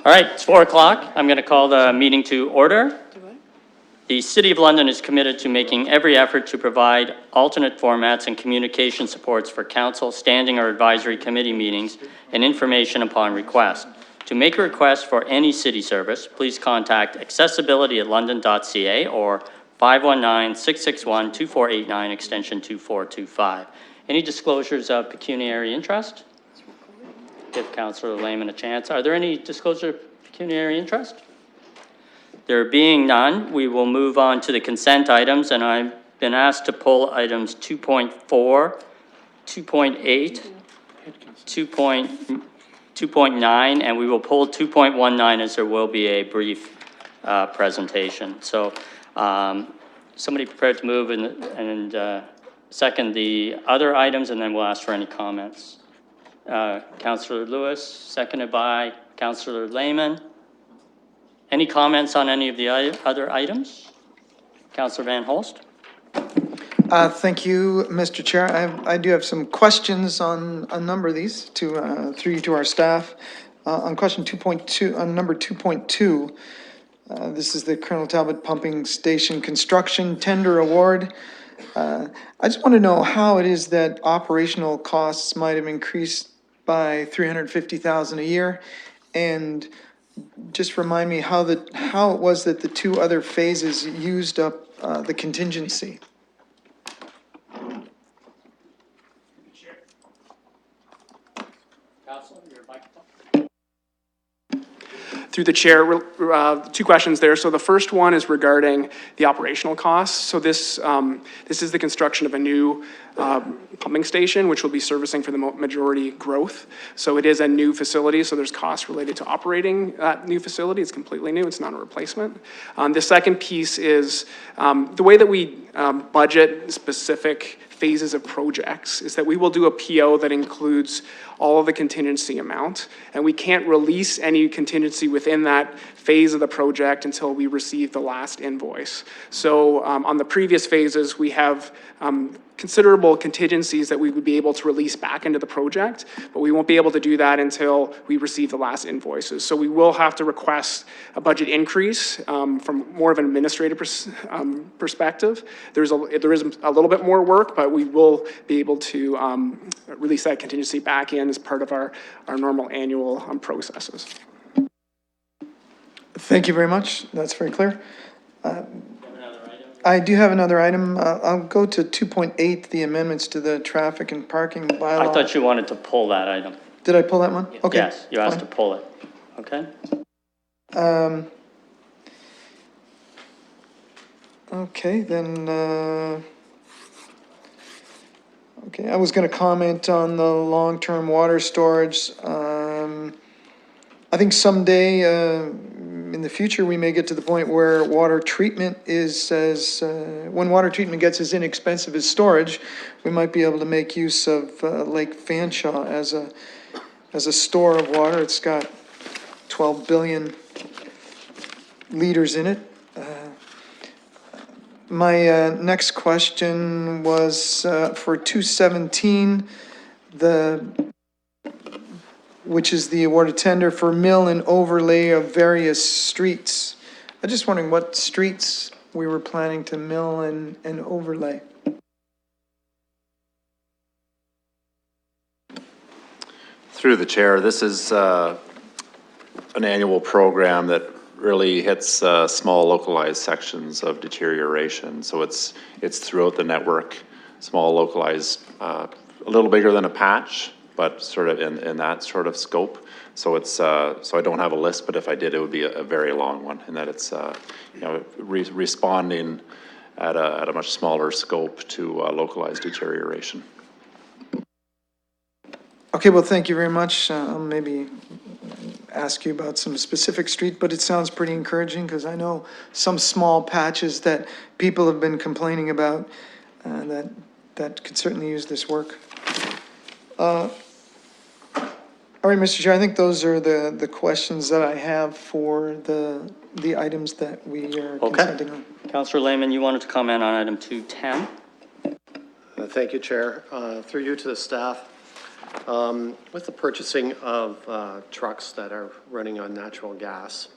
All right, it's 4 o'clock. I'm going to call the meeting to order. The City of London is committed to making every effort to provide alternate formats and communication supports for council, standing or advisory committee meetings and information upon request. To make a request for any city service, please contact accessibility@london.ca or 519-661-2489 extension 2425. Any disclosures of pecuniary interest? Give Councillor Lehman a chance. Are there any disclosure of pecuniary interest? There being none, we will move on to the consent items, and I've been asked to pull items 2.4, 2.8, 2.9, and we will pull 2.19 as there will be a brief presentation. So somebody prepared to move and second the other items, and then we'll ask for any comments. Councillor Lewis, seconded by Councillor Lehman. Any comments on any of the other items? Councillor Van Holst. Thank you, Mr. Chair. I do have some questions on a number of these through you to our staff. On question 2.2, on number 2.2, this is the Colonel Talbot Pumping Station Construction Tender Award. I just want to know how it is that operational costs might have increased by $350,000 a year, and just remind me how it was that the two other phases used up the contingency. Through the chair, two questions there. So the first one is regarding the operational costs. So this is the construction of a new pumping station, which will be servicing for the majority growth. So it is a new facility, so there's costs related to operating that new facility. It's completely new, it's not a replacement. The second piece is the way that we budget specific phases of projects is that we will do a PO that includes all of the contingency amount, and we can't release any contingency within that phase of the project until we receive the last invoice. So on the previous phases, we have considerable contingencies that we would be able to release back into the project, but we won't be able to do that until we receive the last invoices. So we will have to request a budget increase from more of an administrative perspective. There is a little bit more work, but we will be able to release that contingency back in as part of our normal annual processes. Thank you very much. That's very clear. I do have another item. I'll go to 2.8, the amendments to the traffic and parking bylaw. I thought you wanted to pull that item. Did I pull that one? Okay. Yes, you asked to pull it. Okay. Okay, then, okay, I was going to comment on the long-term water storage. I think someday in the future, we may get to the point where water treatment is when water treatment gets as inexpensive as storage, we might be able to make use of Lake Fanshawe as a store of water. It's got 12 billion liters in it. My next question was for 217, which is the awarded tender for mill and overlay of various streets. I'm just wondering what streets we were planning to mill and overlay. Through the chair, this is an annual program that really hits small localized sections of deterioration. So it's throughout the network, small localized, a little bigger than a patch, but sort of in that sort of scope. So it's so I don't have a list, but if I did, it would be a very long one, in that it's you know, responding at a much smaller scope to localized deterioration. Okay, well, thank you very much. I'll maybe ask you about some specific street, but it sounds pretty encouraging because I know some small patches that people have been complaining about that could certainly use this work. All right, Mr. Chair, I think those are the questions that I have for the items that we are consenting on. Councillor Lehman, you wanted to comment on item 210? Thank you, Chair. Through you to the staff. With the purchasing of trucks that are running on natural gas,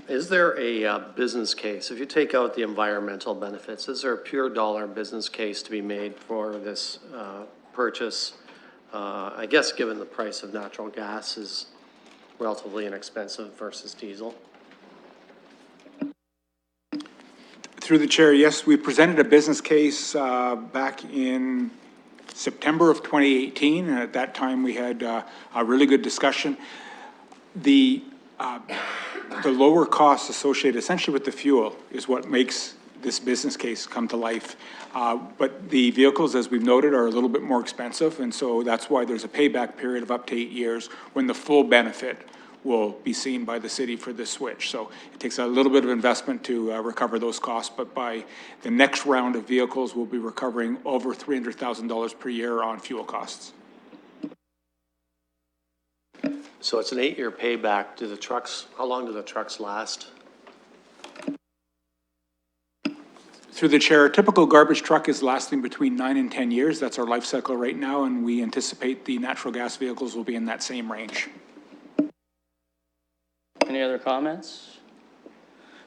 is there a business case? If you take out the environmental benefits, is there a pure dollar business case to be made for this purchase? I guess given the price of natural gas is relatively inexpensive versus diesel. Through the chair, yes, we presented a business case back in September of 2018, and at that time we had a really good discussion. The lower costs associated essentially with the fuel is what makes this business case come to life. But the vehicles, as we've noted, are a little bit more expensive, and so that's why there's a payback period of up to 8 years when the full benefit will be seen by the city for this switch. So it takes a little bit of investment to recover those costs, but by the next round of vehicles, we'll be recovering over $300,000 per year on fuel costs. So it's an 8-year payback. Do the trucks, how long do the trucks last? Through the chair, a typical garbage truck is lasting between 9 and 10 years. That's our life cycle right now, and we anticipate the natural gas vehicles will be in that same range. Any other comments?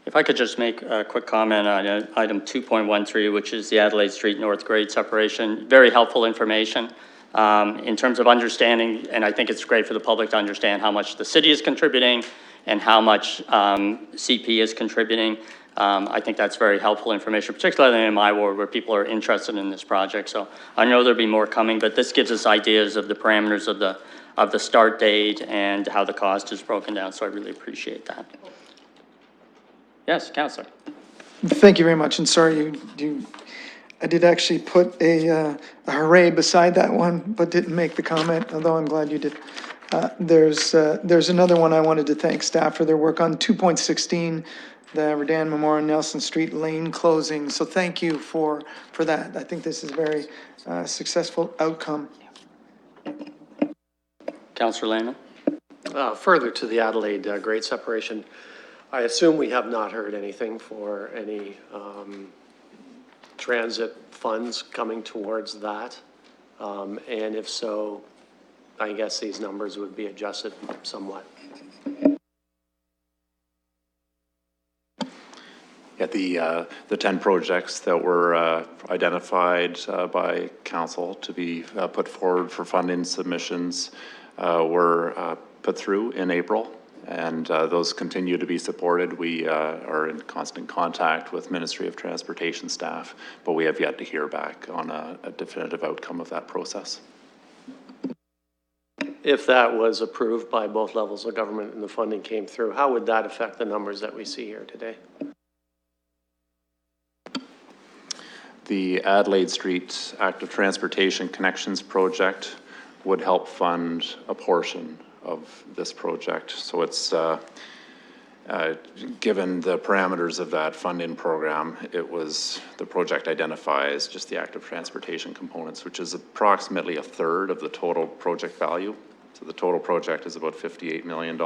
If I could just make a quick comment on item 2.13, which is the Adelaide Street North grade separation. Very helpful information in terms of understanding, and I think it's great for the public to understand how much the city is contributing and how much CP is contributing. I think that's very helpful information, particularly in my ward where people are interested in this project. So I know there'll be more coming, but this gives us ideas of the parameters of the start date and how the cost is broken down. So I really appreciate that. Yes, Councillor. Thank you very much, and sorry, I did actually put a hooray beside that one, but didn't make the comment, although I'm glad you did. There's another one I wanted to thank staff for their work on 2.16, the Redan Memorial Nelson Street lane closing. So thank you for that. I think this is a very successful outcome. Councillor Lehman. Further to the Adelaide grade separation, I assume we have not heard anything for any transit funds coming towards that. And if so, I guess these numbers would be adjusted somewhat. Yeah, the 10 projects that were identified by council to be put forward for funding submissions were put through in April, and those continue to be supported. We are in constant contact with Ministry of Transportation staff, but we have yet to hear back on a definitive outcome of that process. If that was approved by both levels of government and the funding came through, how would that affect the numbers that we see here today? The Adelaide Street Active Transportation Connections Project would help fund a portion of this project. So it's, given the parameters of that funding program, the project identifies just the active transportation components, which is approximately 1/3 of the total project value. So the total project is about $58 million.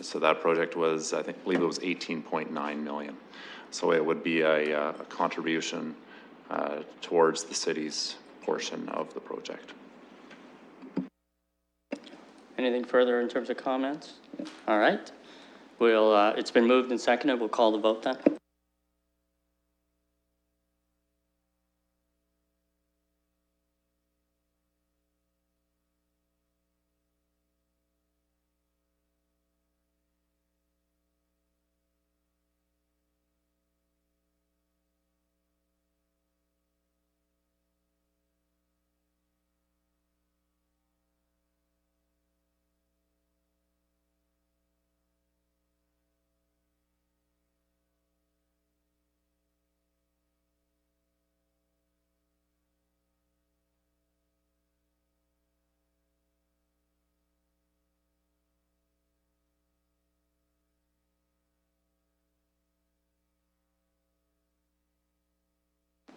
So that project was, I believe it was 18.9 million. So it would be a contribution towards the city's portion of the project. Anything further in terms of comments? All right. It's been moved and seconded. We'll call the vote then.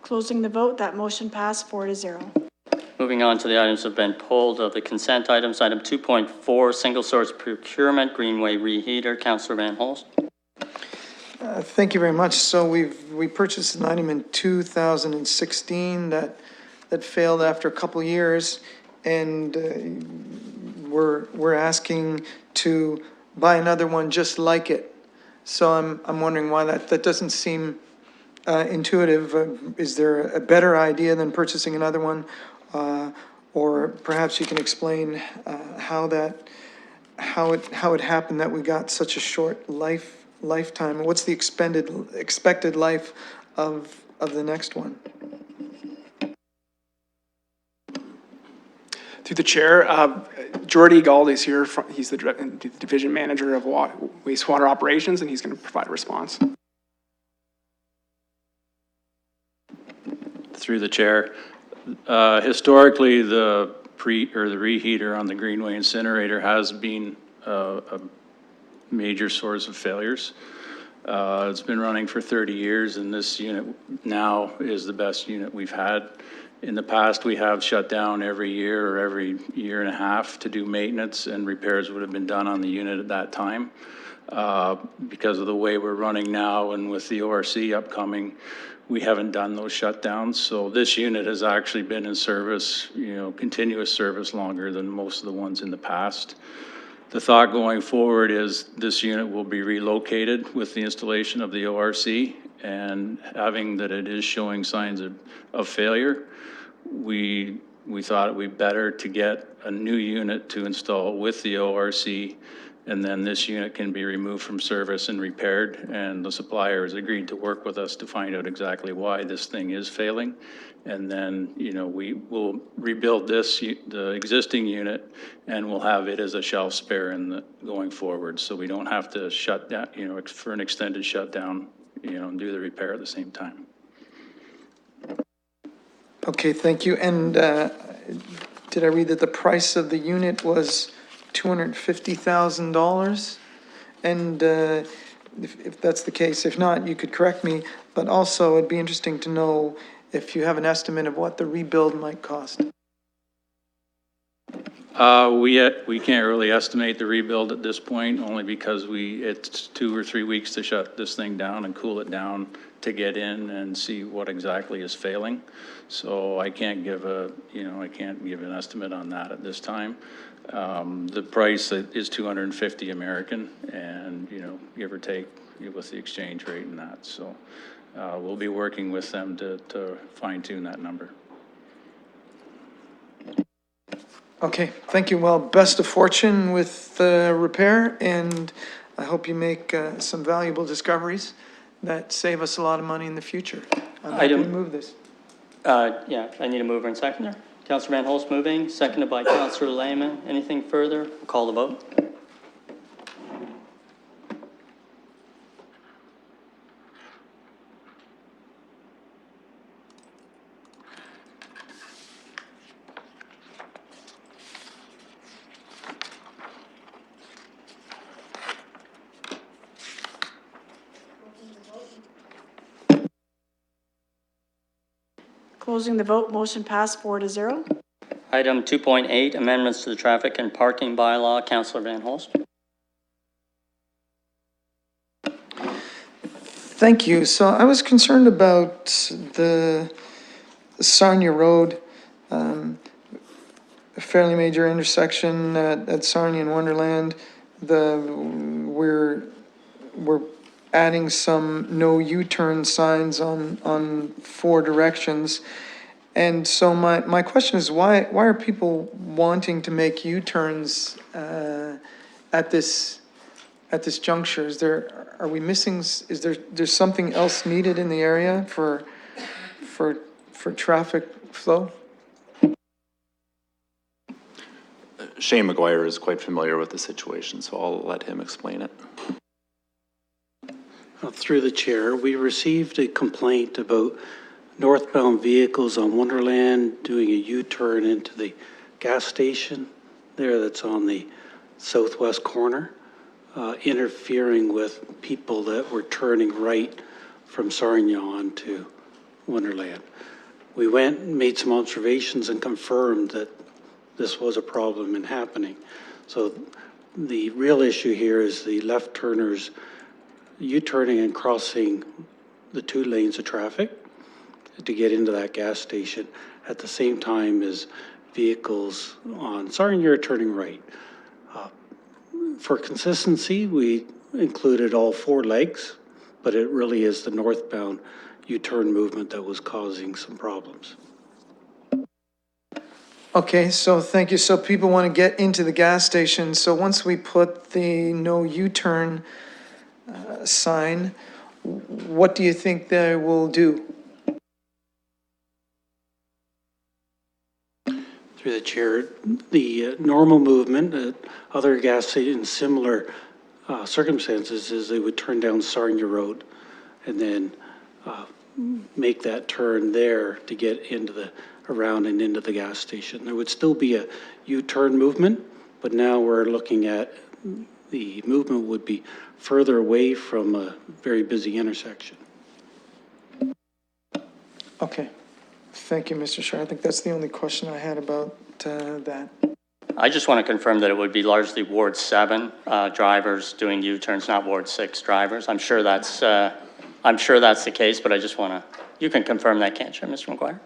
Closing the vote, that motion passed 4-0. Moving on to the items that have been pulled of the consent items. Item 2.4, single source procurement, Greenway reheater. Councillor Van Holst. Thank you very much. So we purchased an item in 2016 that failed after a couple years. and we're asking to buy another one just like it. So I'm wondering why that doesn't seem intuitive. Is there a better idea than purchasing another one? Or perhaps you can explain how it happened that we got such a short lifetime? What's the expected life of the next one? Through the chair, Jordy Gald is here. He's the division manager of wastewater operations, and he's going to provide a response. Through the chair, historically, the reheater on the Greenway incinerator has been a major source of failures. It's been running for 30 years, and this unit now is the best unit we've had. In the past, we have shut down every year or every year and a half to do maintenance, and repairs would have been done on the unit at that time. Because of the way we're running now and with the ORC upcoming, we haven't done those shutdowns. So this unit has actually been in service, continuous service longer than most of the ones in the past. The thought going forward is this unit will be relocated with the installation of the ORC, and having that it is showing signs of failure, we thought it would be better to get a new unit to install with the ORC, and then this unit can be removed from service and repaired, and the supplier has agreed to work with us to find out exactly why this thing is failing. And then, we will rebuild the existing unit, and we'll have it as a shelf spare going forward. So we don't have to shut down, for an extended shutdown, and do the repair at the same time. Okay, thank you. And did I read that the price of the unit was $250,000? And if that's the case, if not, you could correct me. But also, it'd be interesting to know if you have an estimate of what the rebuild might cost. We can't really estimate the rebuild at this point, only because it's 2 or 3 weeks to shut this thing down and cool it down to get in and see what exactly is failing. So I can't give an estimate on that at this time. The price is $250 American, and give or take with the exchange rate and that. So we'll be working with them to fine tune that number. Okay, thank you. Well, best of fortune with the repair, and I hope you make some valuable discoveries that save us a lot of money in the future. I'm happy to move this. Yeah, I need a mover and seconder. Councillor Van Holst moving, seconded by Councillor Lehman. Anything further? We'll call the vote. Closing the vote, motion passed 4-0. Item 2.8, amendments to the traffic and parking bylaw. Councillor Van Holst. Thank you. So I was concerned about the Sarnia Road, a fairly major intersection at Sarnia and Wonderland. We're adding some no U-turn signs on 4 directions. And so my question is, why are people wanting to make U-turns at this juncture? Are we missing, there's something else needed in the area for traffic flow? Shane McGuire is quite familiar with the situation, so I'll let him explain it. Through the chair, we received a complaint about northbound vehicles on Wonderland doing a U-turn into the gas station there that's on the southwest corner, interfering with people that were turning right from Sarnia onto Wonderland. We went and made some observations and confirmed that this was a problem and happening. So the real issue here is the left turners U-turning and crossing the 2 lanes of traffic to get into that gas station at the same time as vehicles on, sorry, you're turning right. For consistency, we included all 4 legs, but it really is the northbound U-turn movement that was causing some problems. Okay, so thank you. So people want to get into the gas station. So once we put the no U-turn sign, what do you think they will do? Through the chair, the normal movement at other gas stations, similar circumstances, is they would turn down Sarnia Road and then make that turn there to get into the, around and into the gas station. There would still be a U-turn movement, but now we're looking at the movement would be further away from a very busy intersection. Okay, thank you, Mr. Chair. I think that's the only question I had about that. I just want to confirm that it would be largely Ward 7 drivers doing U-turns, not Ward 6 drivers. I'm sure that's the case, but I just want to, you can confirm that, can't you, Mr. McGuire?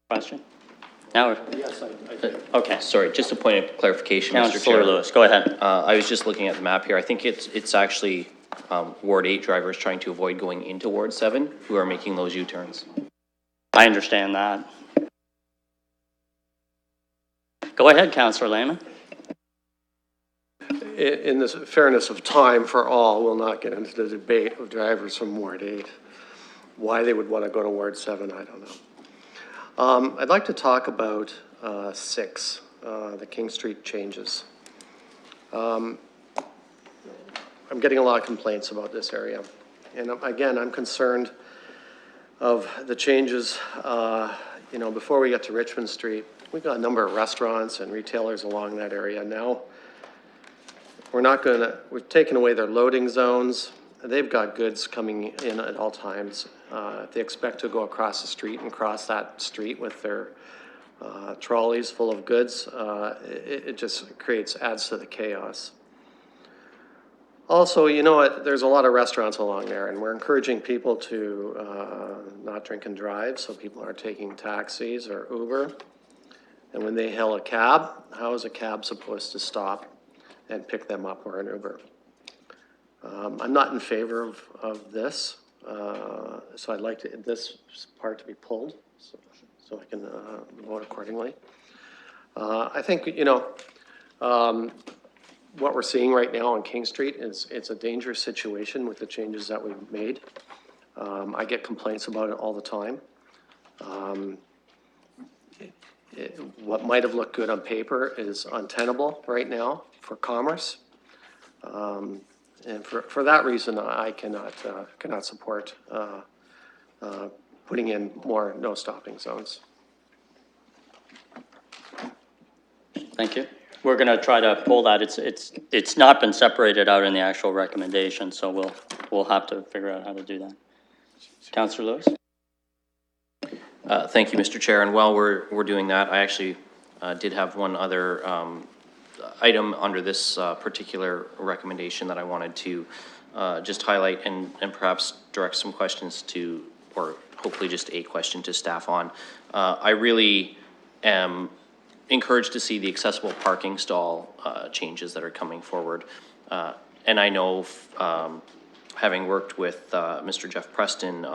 Question? Now, Yes, I did. okay. Sorry, just a point of clarification, Mr. Councillor Chair. Lewis, go ahead. I was just looking at the map here. I think it's actually Ward 8 drivers trying to avoid going into Ward 7 who are making those U-turns. I understand that. Go ahead, Councillor Lehman. In the fairness of time for all, we'll not get into the debate of drivers from Ward 8. Why they would want to go to Ward 7, I don't know. I'd like to talk about 6, the King Street changes. I'm getting a lot of complaints about this area. And again, I'm concerned of the changes, you know, before we get to Richmond Street. We've got a number of restaurants and retailers along that area. Now, we've taken away their loading zones. They've got goods coming in at all times. If they expect to go across the street and cross that street with their trolleys full of goods, it just adds to the chaos. Also, you know what, there's a lot of restaurants along there, and we're encouraging people to not drink and drive, so people aren't taking taxis or Uber. And when they hail a cab, how is a cab supposed to stop and pick them up, or an Uber? I'm not in favor of this, so I'd like this part to be pulled, so I can vote accordingly. I think, you know, what we're seeing right now on King Street it's a dangerous situation with the changes that we've made. I get complaints about it all the time. What might have looked good on paper is untenable right now for commerce. And for that reason, I cannot support putting in more no stopping zones. Thank you. We're going to try to pull that. It's not been separated out in the actual recommendation, so we'll have to figure out how to do that. Councillor Lewis? Thank you, Mr. Chair. And while we're doing that, I actually did have one other item under this particular recommendation that I wanted to just highlight and perhaps direct some questions to, or hopefully just a question to staff on. I really am encouraged to see the accessible parking stall changes that are coming forward. And I know, having worked with Mr. Jeff Preston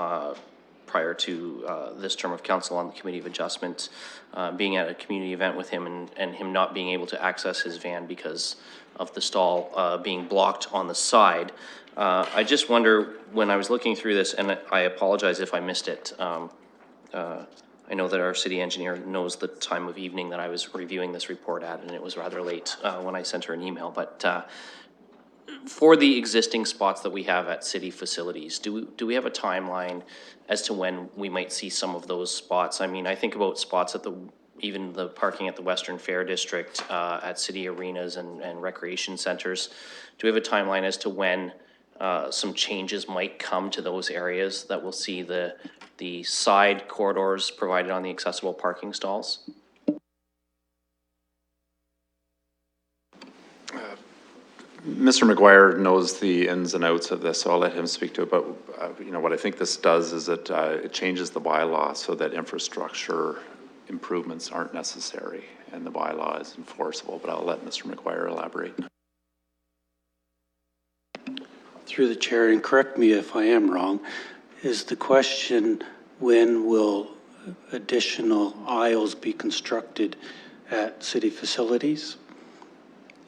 prior to this term of council on the Committee of Adjustment, being at a community event with him and him not being able to access his van because of the stall being blocked on the side. I just wonder, when I was looking through this, and I apologize if I missed it, I know that our city engineer knows the time of evening that I was reviewing this report at, and it was rather late when I sent her an email, but for the existing spots that we have at city facilities, do we have a timeline as to when we might see some of those spots? I mean, I think about spots at the even the parking at the Western Fair District, at city arenas and recreation centers. Do we have a timeline as to when some changes might come to those areas that will see the side corridors provided on the accessible parking stalls? Mr. McGuire knows the ins and outs of this, so I'll let him speak to it. But, you know, what I think this does is it changes the bylaw so that infrastructure improvements aren't necessary and the bylaw is enforceable. But I'll let Mr. McGuire elaborate. Through the chair, and correct me if I am wrong, is the question, when will additional aisles be constructed at city facilities?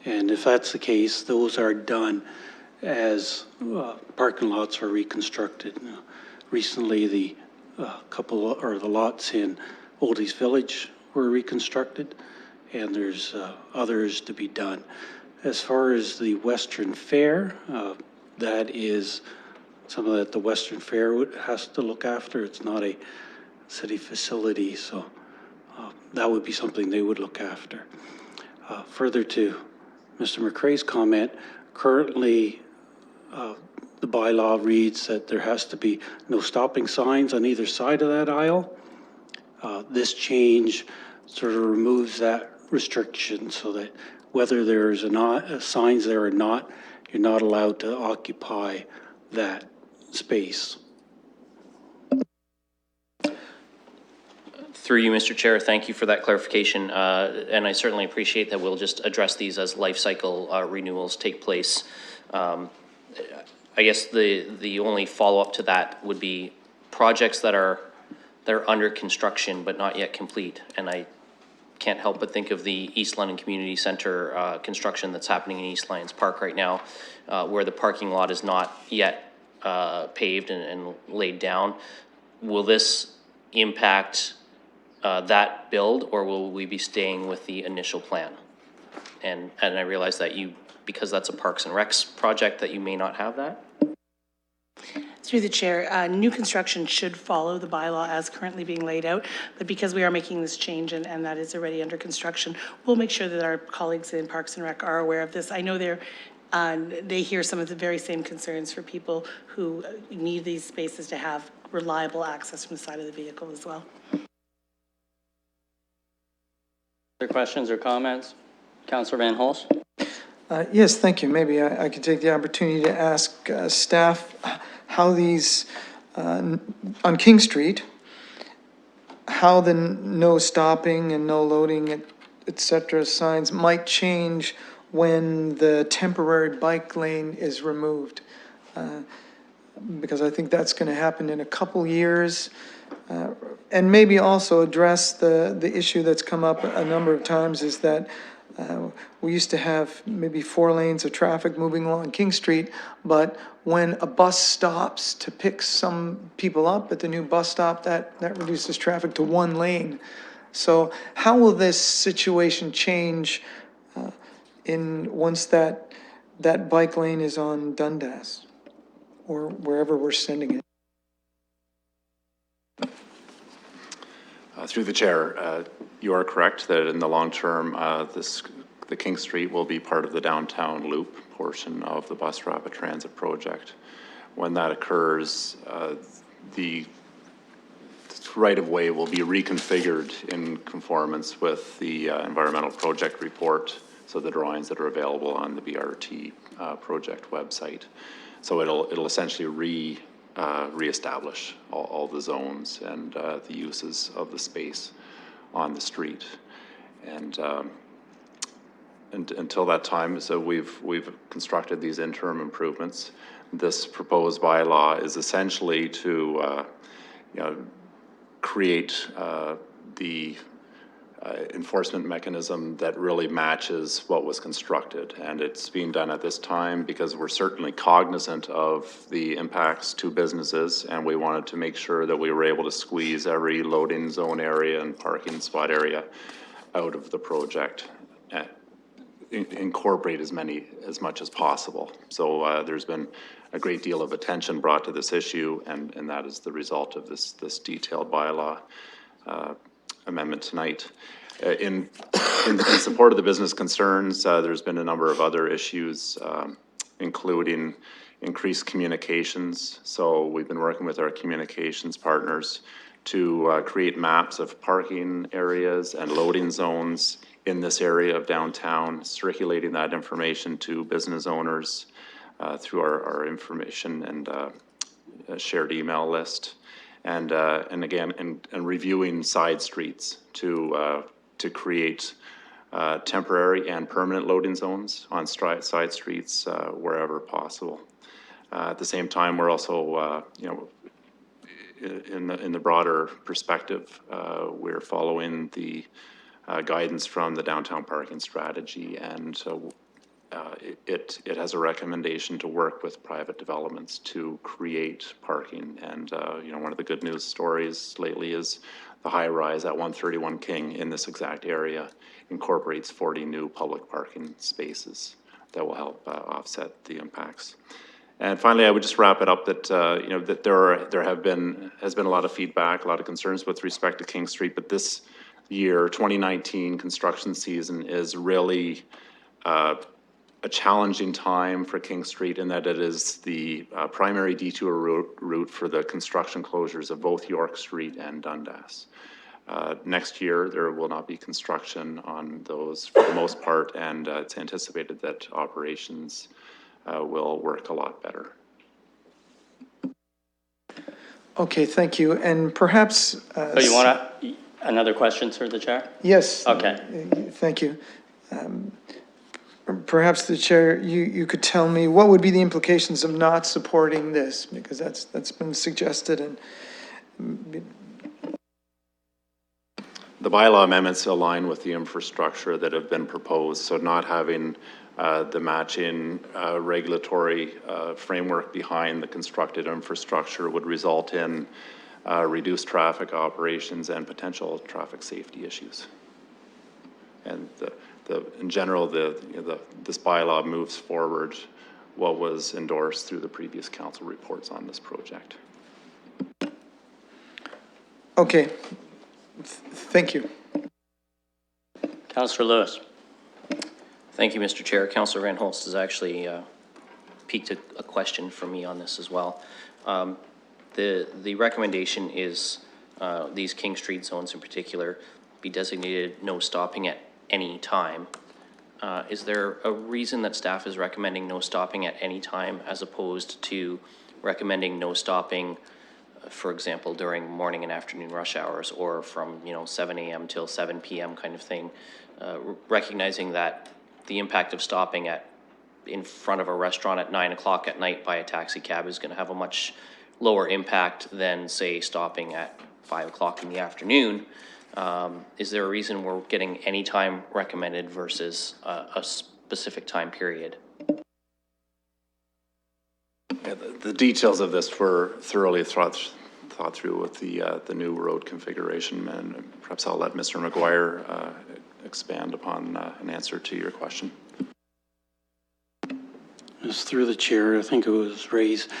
And if that's the case, those are done as parking lots are reconstructed. Recently, the the lots in Oldies Village were reconstructed, and there's others to be done. As far as the Western Fair, that is something that the Western Fair has to look after. It's not a city facility, so that would be something they would look after. Further to Mr. McCrae's comment, currently the bylaw reads that there has to be no stopping signs on either side of that aisle. This change sort of removes that restriction so that whether there's signs there or not, you're not allowed to occupy that space. Through you, Mr. Chair, thank you for that clarification. And I certainly appreciate that we'll just address these as life cycle renewals take place. I guess the only follow-up to that would be projects that are under construction but not yet complete. And I can't help but think of the East London Community Center construction that's happening in East Lions Park right now, where the parking lot is not yet paved and laid down. Will this impact that build, or will we be staying with the initial plan? And I realize that because that's a Parks and Recs project, that you may not have that. Through the chair, new construction should follow the bylaw as currently being laid out, but because we are making this change and that is already under construction, we'll make sure that our colleagues in Parks and Rec are aware of this. I know they hear some of the very same concerns for people who need these spaces to have reliable access from the side of the vehicle as well. Other questions or comments? Councillor Van Holst? Yes, thank you. Maybe I could take the opportunity to ask staff how these, on King Street, how the no stopping and no loading, et cetera, signs might change when the temporary bike lane is removed. Because I think that's going to happen in a couple years. And maybe also address the issue that's come up a number of times, is that we used to have maybe 4 lanes of traffic moving along King Street, but when a bus stops to pick some people up at the new bus stop, that reduces traffic to 1 lane. So how will this situation change once that bike lane is on Dundas or wherever we're sending it? Through the chair, you are correct that in the long term, the King Street will be part of the downtown loop portion of the bus rapid transit project. When that occurs, the right-of-way will be reconfigured in conformance with the environmental project report, so the drawings that are available on the BRT project website. So it'll essentially reestablish all the zones and the uses of the space on the street. And until that time, so we've constructed these interim improvements. This proposed bylaw is essentially to create the enforcement mechanism that really matches what was constructed. And it's being done at this time because we're certainly cognizant of the impacts to businesses, and we wanted to make sure that we were able to squeeze every loading zone area and parking spot area out of the project and incorporate as much as possible. So there's been a great deal of attention brought to this issue, and that is the result of this detailed bylaw amendment tonight. in support of the business concerns, there's been a number of other issues, including increased communications. So we've been working with our communications partners to create maps of parking areas and loading zones in this area of downtown, circulating that information to business owners through our information and shared email list. And again, and reviewing side streets to create temporary and permanent loading zones on side streets wherever possible. At the same time, we're also, you know, in the broader perspective, we're following the guidance from the downtown parking strategy, and so it has a recommendation to work with private developments to create parking. And you know, one of the good news stories lately is the high rise at 131 King in this exact area incorporates 40 new public parking spaces that will help offset the impacts. And finally, I would just wrap it up that you know, that has been a lot of feedback, a lot of concerns with respect to King Street, but this year, 2019 construction season is really a challenging time for King Street in that it is the primary detour route for the construction closures of both York Street and Dundas. Next year, there will not be construction on those for the most part, and it's anticipated that operations will work a lot better. Okay, thank you. And perhaps... So you want another question through the chair? Yes. Okay. Thank you. Perhaps the chair, you could tell me what would be the implications of not supporting this, because that's been suggested. And the bylaw amendments align with the infrastructure that have been proposed, so not having the matching regulatory framework behind the constructed infrastructure would result in reduced traffic operations and potential traffic safety issues. And in general, this bylaw moves forward what was endorsed through the previous council reports on this project. okay, thank you. Councillor Lewis. Thank you, Mr. Chair. Councillor Van Holst has actually piqued a question for me on this as well. The recommendation is these King Street zones in particular be designated no stopping at any time. Is there a reason that staff is recommending no stopping at any time as opposed to recommending no stopping, for example, during morning and afternoon rush hours, or from 7 a.m. till 7 p.m. kind of thing, recognizing that the impact of stopping in front of a restaurant at 9 o'clock at night by a taxi cab is going to have a much lower impact than, say, stopping at 5 o'clock in the afternoon. Is there a reason we're getting any time recommended versus a specific time period? Yeah, the details of this were thoroughly thought through with the new road configuration, and perhaps I'll let Mr. McGuire expand upon an answer to your question. Just through the chair, I think it was raised,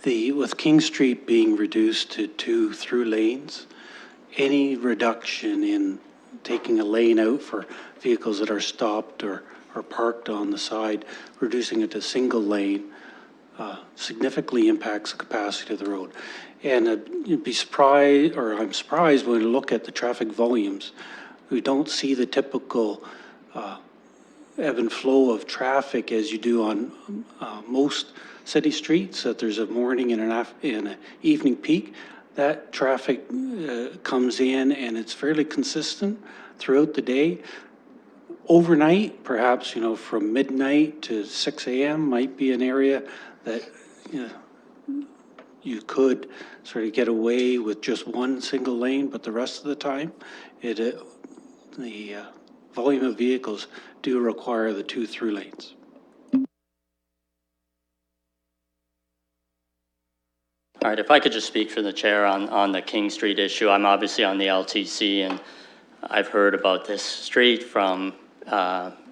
with King Street being reduced to 2 through lanes, any reduction in taking a lane out for vehicles that are stopped or parked on the side, reducing it to single lane, significantly impacts the capacity of the road. And you'd be surprised, or I'm surprised when we look at the traffic volumes. We don't see the typical ebb and flow of traffic as you do on most city streets, that there's a morning and an evening peak. That traffic comes in and it's fairly consistent throughout the day. Overnight, perhaps, from midnight to 6 a.m. might be an area that you could sort of get away with just one single lane, but the rest of the time, the volume of vehicles do require the 2 through lanes. All right, if I could just speak for the chair on the King Street issue. I'm obviously on the LTC, and I've heard about this street from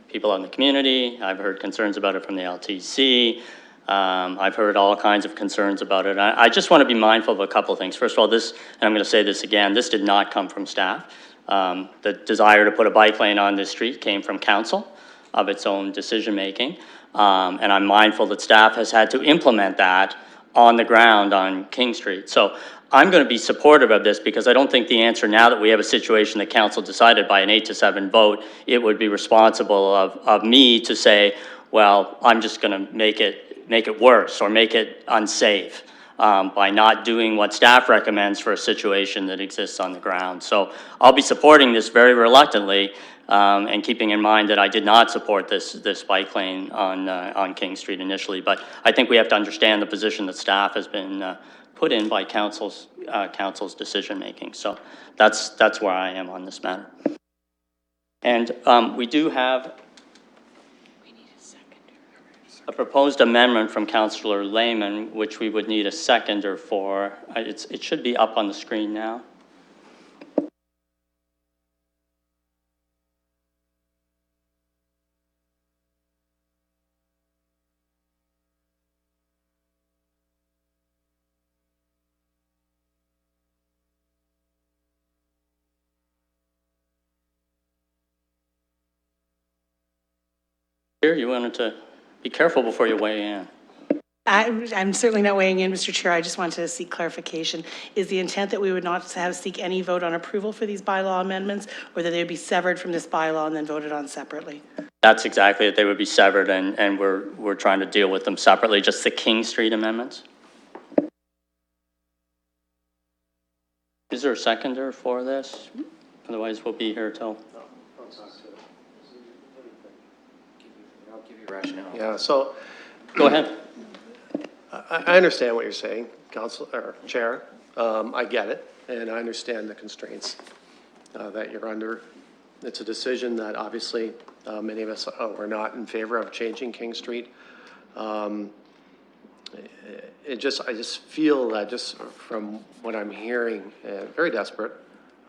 people in the community. I've heard concerns about it from the LTC. I've heard all kinds of concerns about it. I just want to be mindful of a couple of things. First of all, and I'm going to say this again, this did not come from staff. The desire to put a bike lane on this street came from council of its own decision-making. And I'm mindful that staff has had to implement that on the ground on King Street. So I'm going to be supportive of this because I don't think the answer, now that we have a situation that council decided by an 8-7 vote, it would be responsible of me to say, well, I'm just going to make it worse or make it unsafe by not doing what staff recommends for a situation that exists on the ground. So I'll be supporting this very reluctantly, and keeping in mind that I did not support this bike lane on King Street initially. But I think we have to understand the position that staff has been put in by council's decision making. So that's where I am on this matter. And we do have a proposed amendment from Councillor Lehman, which we would need a seconder for. It should be up on the screen now. Here, you wanted to be careful before you weigh in. I'm certainly not weighing in, Mr. Chair. I just wanted to seek clarification. Is the intent that we would not seek any vote on approval for these bylaw amendments, or that they would be severed from this bylaw and then voted on separately? That's exactly it. They would be severed, and we're trying to deal with them separately, just the King Street amendments. Is there a seconder for this? Otherwise, we'll be here till. I'll give you rationale. Yeah, so Go ahead. I understand what you're saying, Council, or Chair. I get it, and I understand the constraints that you're under. It's a decision that obviously many of us were not in favor of changing King Street. I just feel that just from what I'm hearing, very desperate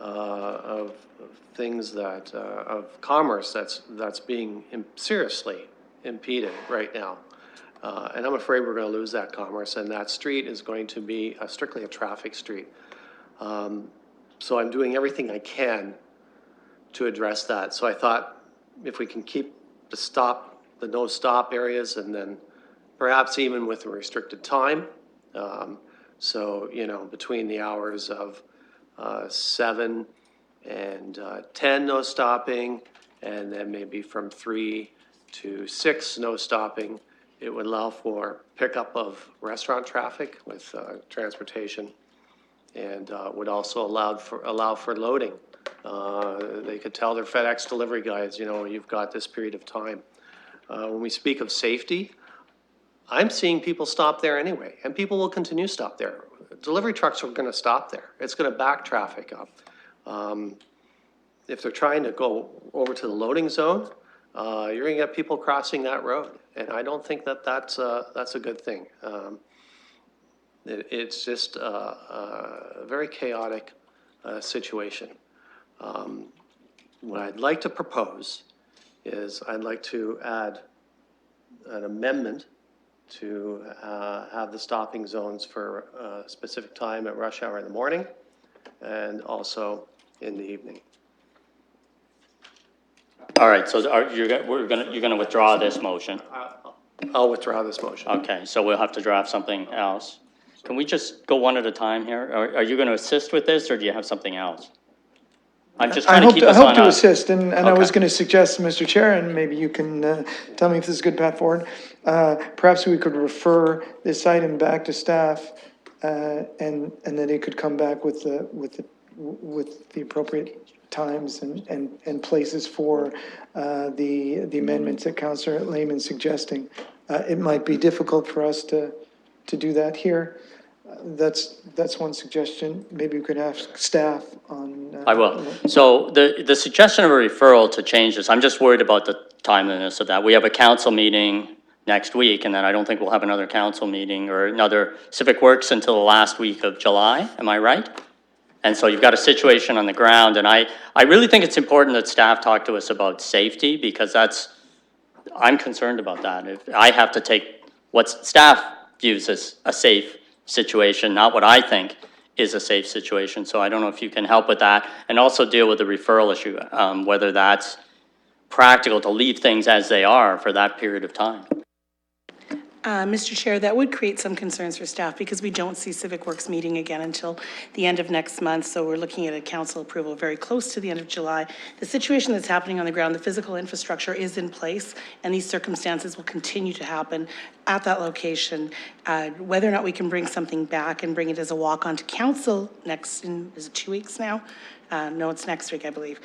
of things that of commerce that's being seriously impeded right now. And I'm afraid we're going to lose that commerce, and that street is going to be strictly a traffic street. So I'm doing everything I can to address that. So I thought if we can keep the no stop areas, and then perhaps even with a restricted time. So, you know, between the hours of 7 and 10, no stopping, and then maybe from 3 to 6, no stopping. It would allow for pickup of restaurant traffic with transportation, and would also allow for loading. They could tell their FedEx delivery guys, you know, you've got this period of time. When we speak of safety, I'm seeing people stop there anyway, and people will continue to stop there. Delivery trucks are going to stop there. It's going to back traffic up. If they're trying to go over to the loading zone, you're going to get people crossing that road, and I don't think that that's a good thing. It's just a very chaotic situation. What I'd like to propose is I'd like to add an amendment to have the stopping zones for a specific time at rush hour in the morning and also in the evening. All right, so you're going to withdraw this motion? I'll withdraw this motion. Okay, so we'll have to draft something else. Can we just go one at a time here? Are you going to assist with this, or do you have something else? I'm just trying to keep us on I hope to assist, and I was Okay. going to suggest, Mr. Chair, and maybe you can tell me if this is a good path forward. Perhaps we could refer this item back to staff, and then it could come back with the appropriate times and places for the amendments that Councillor Lehman's suggesting. It might be difficult for us to do that here. That's one suggestion. Maybe we could ask staff on. I will. So the suggestion of a referral to change this, I'm just worried about the timeliness of that. We have a council meeting next week, and then I don't think we'll have another council meeting or another Civic Works until the last week of July. Am I right? And so you've got a situation on the ground, and I really think it's important that staff talk to us about safety, because I'm concerned about that. If I have to take what staff views as a safe situation, not what I think is a safe situation. So I don't know if you can help with that, and also deal with the referral issue, whether that's practical to leave things as they are for that period of time. Mr. Chair, that would create some concerns for staff because we don't see Civic Works meeting again until the end of next month. So we're looking at a council approval very close to the end of July. The situation that's happening on the ground, the physical infrastructure is in place, and these circumstances will continue to happen at that location. Whether or not we can bring something back and bring it as a walk onto council is it 2 weeks now? No, it's next week, I believe.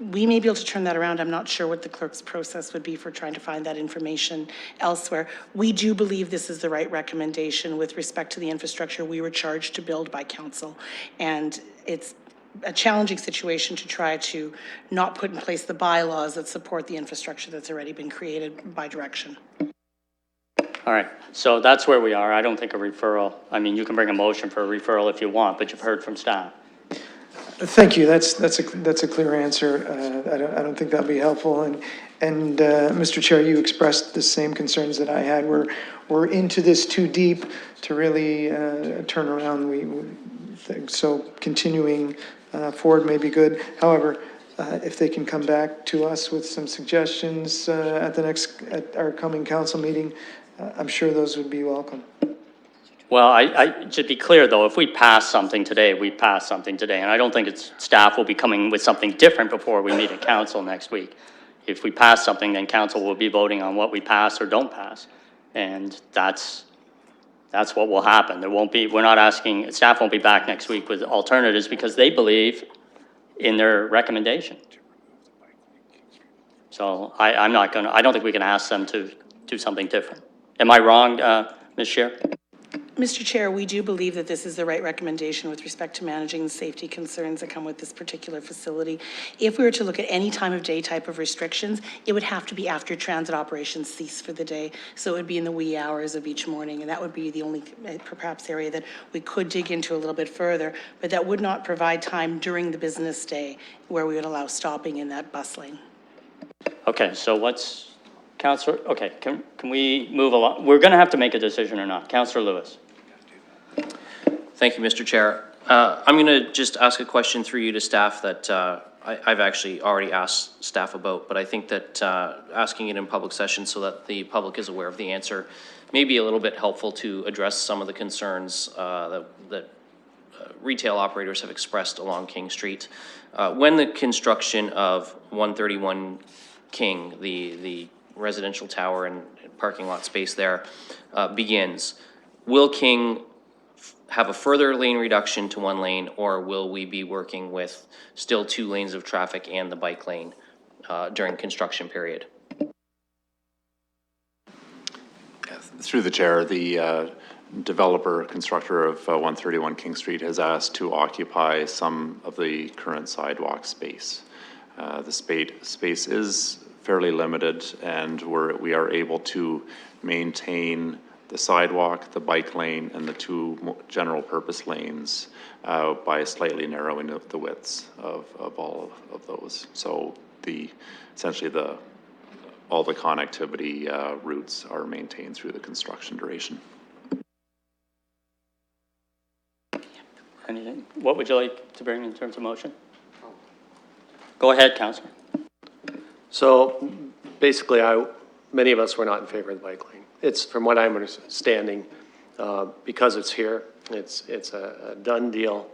We may be able to turn that around. I'm not sure what the clerk's process would be for trying to find that information elsewhere. We do believe this is the right recommendation with respect to the infrastructure we were charged to build by council. And it's a challenging situation to try to not put in place the bylaws that support the infrastructure that's already been created by direction. All right, so that's where we are. I don't think a referral, I mean, you can bring a motion for a referral if you want, but you've heard from staff. Thank you. That's a clear answer. I don't think that'll be helpful. And Mr. Chair, you expressed the same concerns that I had. We're into this too deep to really turn around. We think so. Continuing forward may be good. However, if they can come back to us with some suggestions at our coming council meeting, I'm sure those would be welcome. Well, I should be clear, though, if we pass something today, we pass something today. And I don't think staff will be coming with something different before we meet at council next week. If we pass something, then council will be voting on what we pass or don't pass. And that's what will happen. We're not asking, staff won't be back next week with alternatives because they believe in their recommendation. So I don't think we can ask them to do something different. Am I wrong, Ms. Chair? Mr. Chair, we do believe that this is the right recommendation with respect to managing the safety concerns that come with this particular facility. If we were to look at any time of day type of restrictions, it would have to be after transit operations cease for the day. So it would be in the wee hours of each morning, and that would be the only perhaps area that we could dig into a little bit further, but that would not provide time during the business day where we would allow stopping in that bus lane. Okay, so Councillor, okay, can we move along? We're going to have to make a decision or not. Councillor Lewis. Thank you, Mr. Chair. I'm going to just ask a question through you to staff that I've actually already asked staff about, but I think that asking it in public session so that the public is aware of the answer may be a little bit helpful to address some of the concerns that retail operators have expressed along King Street. When the construction of 131 King, the residential tower and parking lot space there begins, will King have a further lane reduction to 1 lane, or will we be working with still 2 lanes of traffic and the bike lane during construction period? Through the chair, the developer, constructor of 131 King Street has asked to occupy some of the current sidewalk space. The space is fairly limited, and we are able to maintain the sidewalk, the bike lane, and the 2 general purpose lanes by slightly narrowing the widths of all of those. So essentially all the connectivity routes are maintained through the construction duration. Anything? What would you like to bring in terms of motion? Go ahead, Councillor. So basically, many of us were not in favor of the bike lane. It's, from what I'm understanding, because it's here, it's a done deal.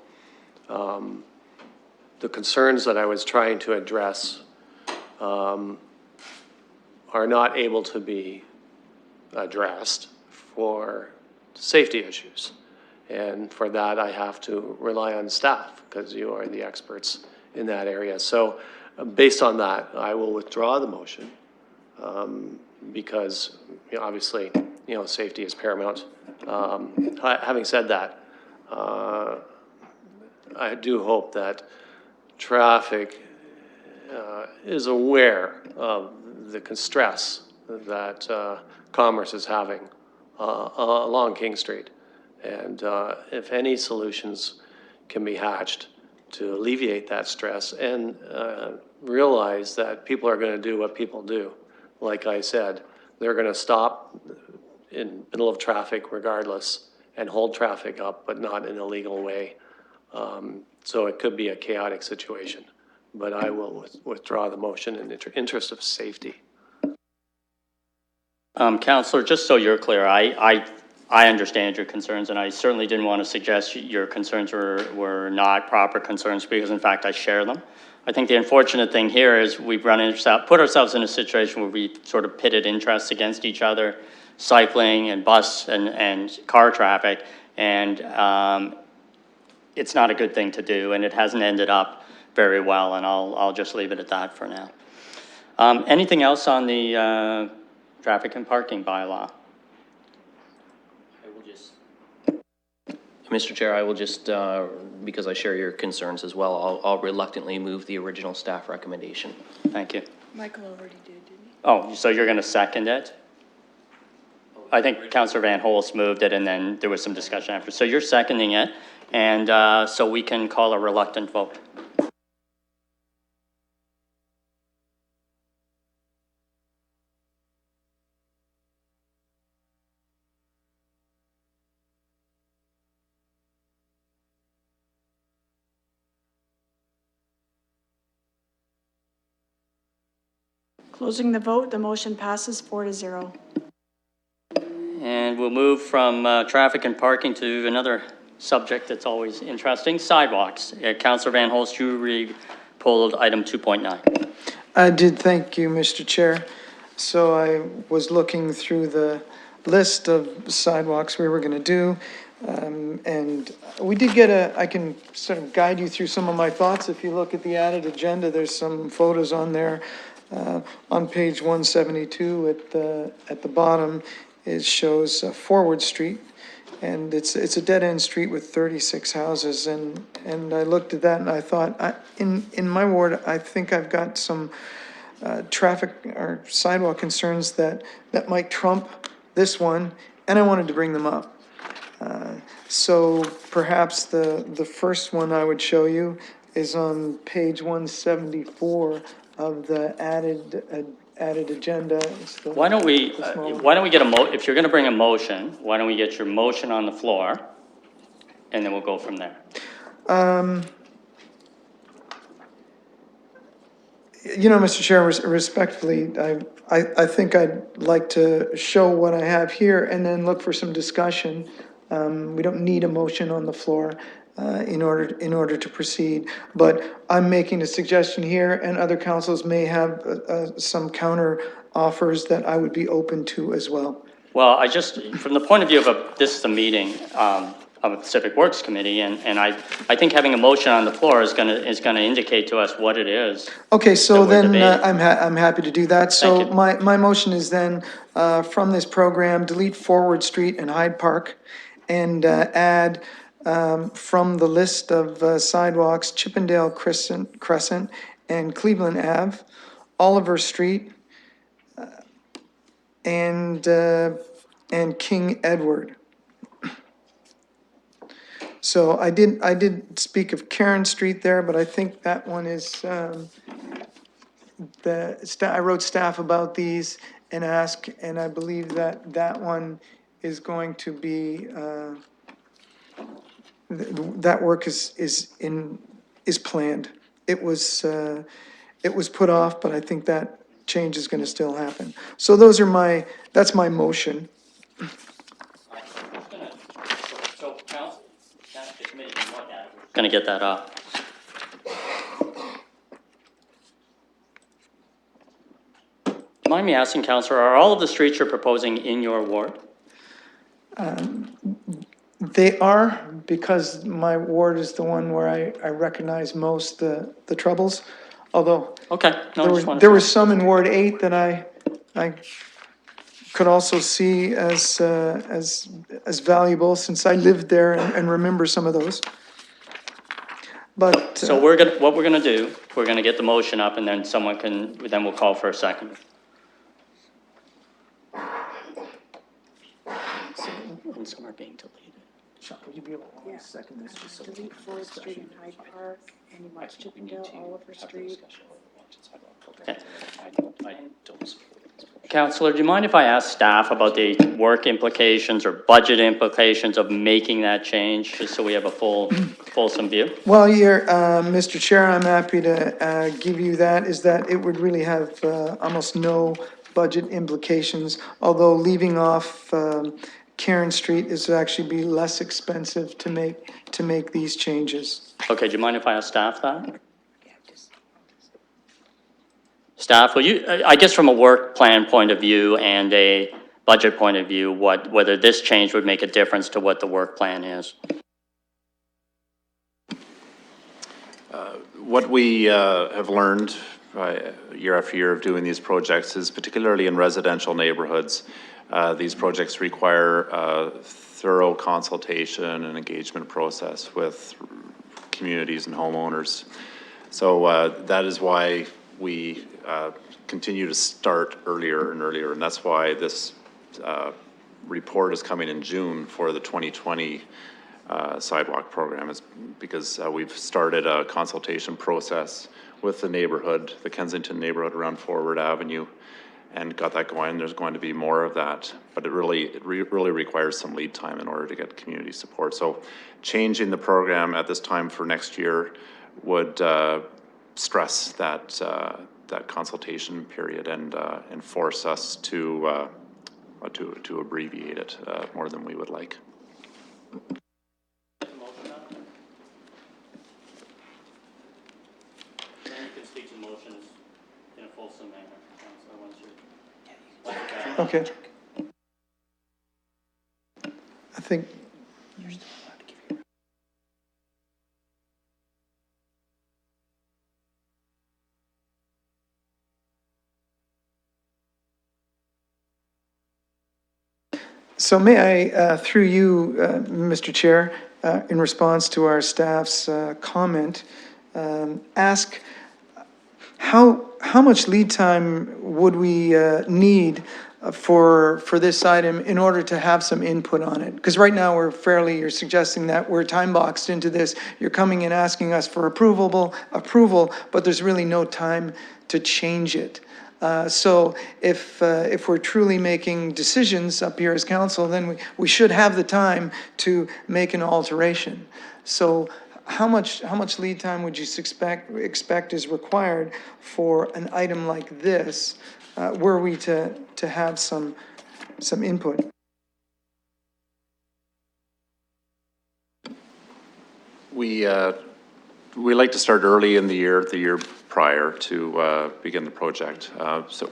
The concerns that I was trying to address are not able to be addressed for safety issues. And for that, I have to rely on staff because you are the experts in that area. So based on that, I will withdraw the motion because obviously, safety is paramount. Having said that, I do hope that traffic is aware of the stress that commerce is having along King Street. And if any solutions can be hatched to alleviate that stress and realize that people are going to do what people do. Like I said, they're going to stop in middle of traffic regardless and hold traffic up, but not in a legal way. So it could be a chaotic situation, but I will withdraw the motion in the interest of safety. Counselor, just so you're clear, I understand your concerns, and I certainly didn't want to suggest your concerns were not proper concerns, because in fact, I share them. I think the unfortunate thing here is we've put ourselves in a situation where we sort of pitted interests against each other, cycling and bus and car traffic, and it's not a good thing to do, and it hasn't ended up very well, and I'll just leave it at that for now. Anything else on the traffic and parking bylaw? Mr. Chair, I will just, because I share your concerns as well, I'll reluctantly move the original staff recommendation. Thank you. Michael already did, didn't he? Oh, so you're going to second it? I think Councillor Van Holst moved it, and then there was some discussion after. So you're seconding it, and so we can call a reluctant vote. Closing the vote, the motion passes 4-0. And we'll move from traffic and parking to another subject that's always interesting, sidewalks. Councillor Van Holst, you re-pulled item 2.9. I did, thank you, Mr. Chair. So I was looking through the list of sidewalks we were going to do, and we did get I can sort of guide you through some of my thoughts. If you look at the added agenda, there's some photos on there. On page 172 at the bottom, it shows Forward Street, and it's a dead-end street with 36 houses, and I looked at that and I thought, in my ward, I think I've got some traffic or sidewalk concerns that might trump this one, and I wanted to bring them up. So perhaps the first one I would show you is on page 174 of the added agenda. Why don't we get if you're going to bring a motion, why don't we get your motion on the floor, and then we'll go from there. You know, Mr. Chair, respectfully, I think I'd like to show what I have here and then look for some discussion. We don't need a motion on the floor in order to proceed, but I'm making a suggestion here, and other councils may have some counter offers that I would be open to as well. Well, from the point of view of this is a meeting of the Civic Works Committee, and I think having a motion on the floor is gonna indicate to us what it is. Okay, so that we're then debating. I'm happy to do that. So Thank you. my motion is then from this program, delete Forward Street and Hyde Park, and add from the list of sidewalks, Chippendale Crescent and Cleveland Ave, Oliver Street, and King Edward. So I did speak of Karen Street there, but I think that one is, I wrote staff about these and asked, and I believe that one is going to be, that work is planned. It was put off, but I think that change is gonna still happen. So that's my motion. So council, the committee can look at it. Gonna get that up. Mind me asking, Councillor, are all of the streets you're proposing in your ward? They are, because my ward is the one where I recognize most the troubles, although Okay. No, I just wanted there to- were some in Ward 8 that I could also see as valuable, since I lived there and remember some of those. But, So what we're gonna do, we're gonna get the motion up, and then then we'll call for a second. And some are being deleted. would you be able to second this just so we Delete Forward Street and Hyde Park, and you want Chippendale, Oliver Street. Okay. I don't support this motion. Counselor, do you mind if I ask staff about the work implications or budget implications of making that change, just so we have a fulsome view? Well, Mr. Chair, I'm happy to give you that, is that it would really have almost no budget implications, although leaving off Karen Street is actually be less expensive to make these changes. Okay, do you mind if I ask staff that? Staff, will you, I guess from a work plan point of view and a budget point of view, whether this change would make a difference to what the work plan is? What we have learned year after year of doing these projects is particularly in residential neighborhoods, these projects require a thorough consultation and engagement process with communities and homeowners. So that is why we continue to start earlier and earlier, and that's why this report is coming in June for the 2020 sidewalk program, is because we've started a consultation process with the neighborhood, the Kensington neighborhood around Forward Avenue, and got that going. There's going to be more of that, but it really requires some lead time in order to get community support. So changing the program at this time for next year would stress that that consultation period and force us to abbreviate it more than we would like. Okay. I think. So may I, through you, Mr. Chair, in response to our staff's comment, ask how much lead time would we need for this item in order to have some input on it? Because right now you're suggesting that we're time boxed into this. You're coming and asking us for approval, but there's really no time to change it. So if we're truly making decisions up here as council, then we should have the time to make an alteration. So how much lead time would you expect is required for an item like this, were we to have some input? We like to start early in the year prior to begin the project. So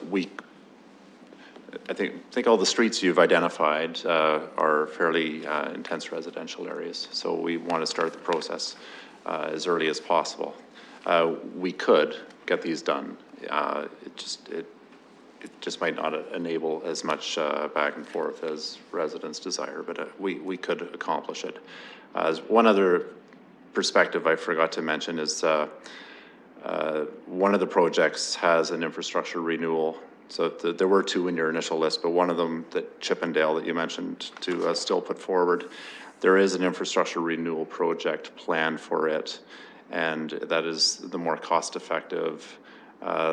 I think all the streets you've identified are fairly intense residential areas. So we want to start the process as early as possible. We could get these done. It just might not enable as much back and forth as residents desire, but we could accomplish it. As one other perspective I forgot to mention is one of the projects has an infrastructure renewal. So there were two in your initial list, but one of them, that Chippendale that you mentioned to still put forward, there is an infrastructure renewal project planned for it, and that is the more cost-effective,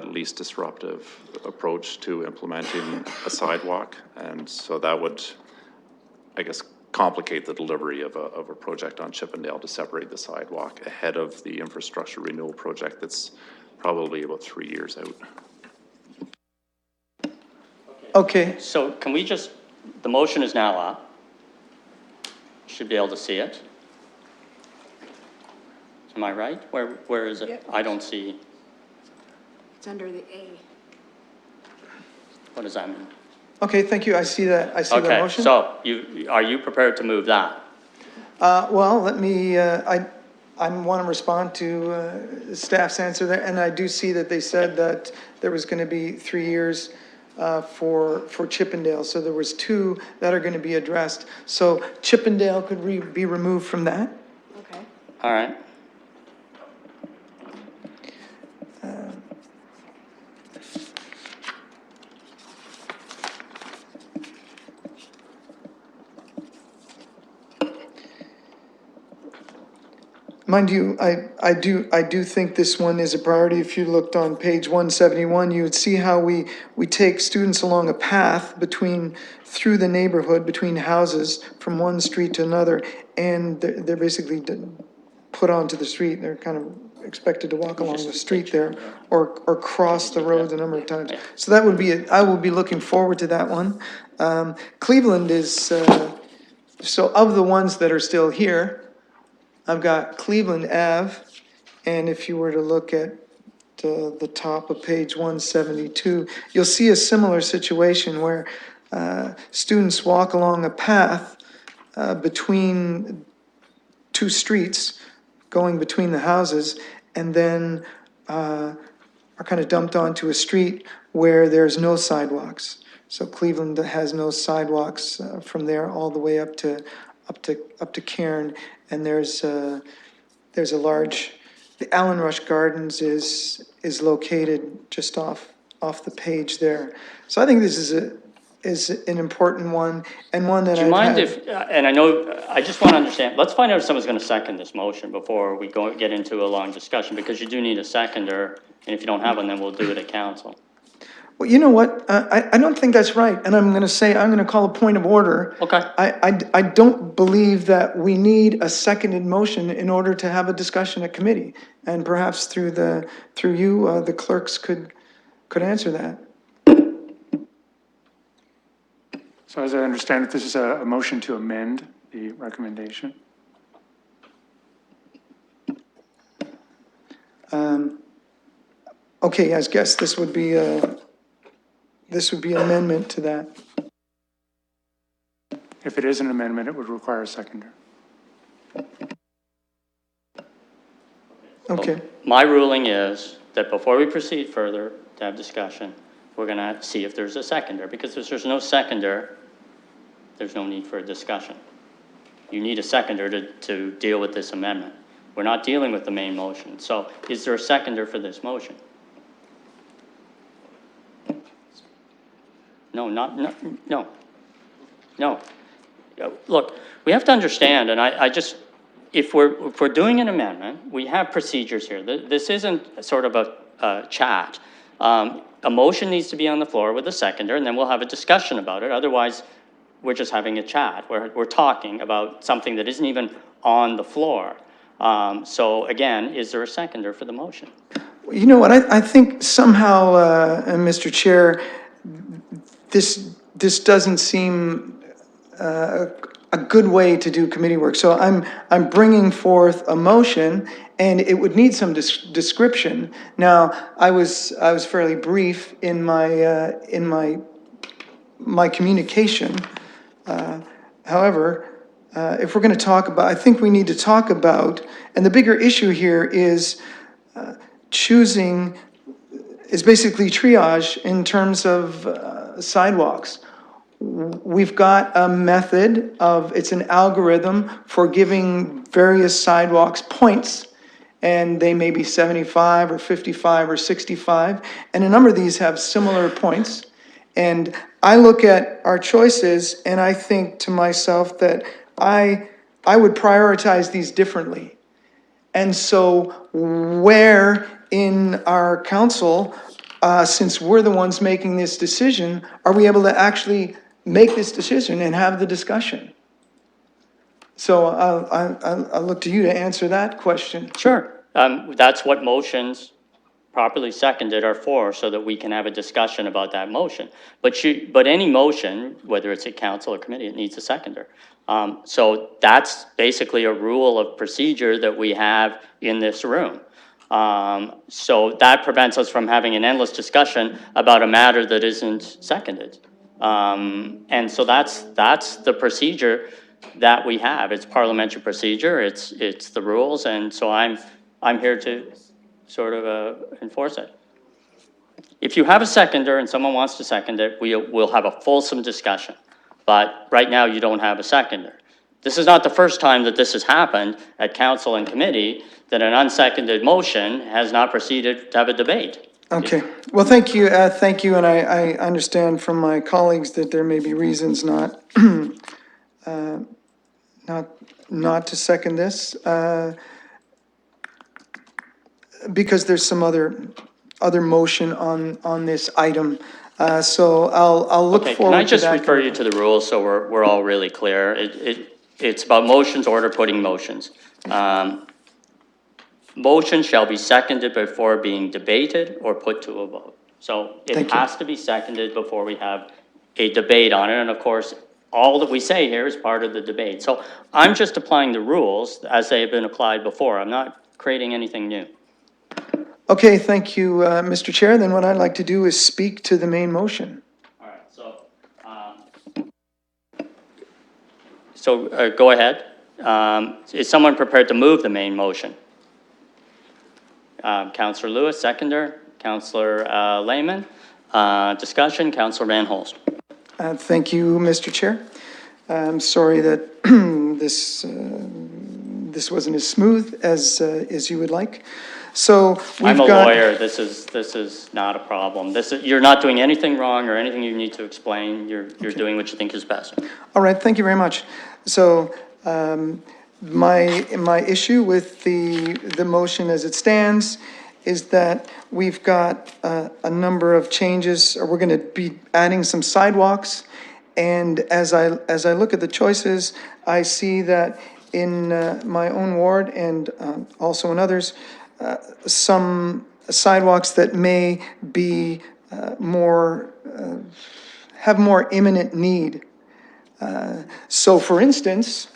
least disruptive approach to implementing a sidewalk. And so that would, I guess, complicate the delivery of a project on Chippendale to separate the sidewalk ahead of the infrastructure renewal project that's probably about 3 years out. Okay. So can we just, the motion is now up. Should be able to see it. Am I right? Where is it? Yep. I don't see. It's under the A. What does that mean? Okay, thank you. I see that Okay, motion. so are you prepared to move that? Well, let me, I want to respond to staff's answer there, and I do see that they said that there was going to be 3 years for Chippendale, so there was 2 that are going to be addressed. So Chippendale could be removed from that? Okay. All right. mind you, I do think this one is a priority. If you looked on page 171, you would see how we take students along a path through the neighborhood, between houses, from one street to another, and they're basically put onto the street. They're kind of expected to walk along the street there, or cross the road a number of times. So that would be, I will be looking forward to that one. Cleveland is, so of the ones that are still here, I've got Cleveland Ave, and if you were to look at the top of page 172, you'll see a similar situation where students walk along a path between two streets, going between the houses, and then are kind of dumped onto a street where there's no sidewalks. So Cleveland has no sidewalks from there all the way up to Cairn, and there's a large, the Allen Rush Gardens is located just off the page there. So I think this is an important one, and one that Do you mind if, and I know, I just want to understand, let's find out if someone's going to second this motion before we get into a long discussion, because you do need a seconder, and if you don't have one, then we'll do it at council. Well, you know what? I don't think that's right, and I'm going to call a point of order. Okay. I don't believe that we need a seconded motion in order to have a discussion at committee, and perhaps through you, the clerks could answer that. So as I understand it, this is a motion to amend the recommendation. Okay, I guess this would be amendment to that. If it is an amendment, it would require a seconder. Okay. My ruling is that before we proceed further to have discussion, we're going to see if there's a seconder, because if there's no seconder, there's no need for a discussion. You need a seconder to deal with this amendment. We're not dealing with the main motion. So is there a seconder for this motion? No. Look, we have to understand, and I just, if we're doing an amendment, we have procedures here. This isn't sort of a chat. A motion needs to be on the floor with a seconder, and then we'll have a discussion about it. Otherwise, we're just having a chat. We're talking about something that isn't even on the floor. So again, is there a seconder for the motion? You know what? I think somehow, Mr. Chair, this doesn't seem a good way to do committee work. So I'm bringing forth a motion, and it would need some description. Now, I was fairly brief in my communication. However, if we're going to talk about, I think we need to talk about, and the bigger issue here is is basically triage in terms of sidewalks. We've got a method it's an algorithm for giving various sidewalks points, and they may be 75 or 55 or 65, and a number of these have similar points. And I look at our choices and I think to myself that I would prioritize these differently. And so where in our council, since we're the ones making this decision, are we able to actually make this decision and have the discussion? So I'll look to you to answer that question. Sure. That's what motions properly seconded are for, so that we can have a discussion about that motion. But any motion, whether it's at council or committee, it needs a seconder. So that's basically a rule of procedure that we have in this room. So that prevents us from having an endless discussion about a matter that isn't seconded. And so that's the procedure that we have. It's parliamentary procedure, it's the rules, and so I'm here to sort of enforce it. If you have a seconder and someone wants to second it, we'll have a fulsome discussion. But right now, you don't have a seconder. This is not the first time that this has happened at council and committee, that an unseconded motion has not proceeded to have a debate. Okay, well, thank you, and I understand from my colleagues that there may be reasons not to second this. because there's some other motion on this item. So I'll look Okay, forward can I to just that. refer you to the rules so we're all really clear? It's about motions, order putting motions. Motion shall be seconded before being debated or put to a vote. So Thank it you. has to be seconded before we have a debate on it, and of course, all that we say here is part of the debate. So I'm just applying the rules as they have been applied before. I'm not creating anything new. Okay, thank you, Mr. Chair. Then what I'd like to do is speak to the main motion. All right, so go ahead. Is someone prepared to move the main motion? Councillor Lewis, seconder. Councillor Lehman. Discussion, Councillor Van Holst. Thank you, Mr. Chair. I'm sorry that this wasn't as smooth as you would like. So we've I'm a got. lawyer. This is not a problem. You're not doing anything wrong or anything you need to explain. You're doing what you think is best. All right, thank you very much. So my issue with the motion as it stands is that we've got a number of changes, or we're going to be adding some sidewalks. And as I look at the choices, I see that in my own ward and also in others, some sidewalks that may be have more imminent need. So for instance,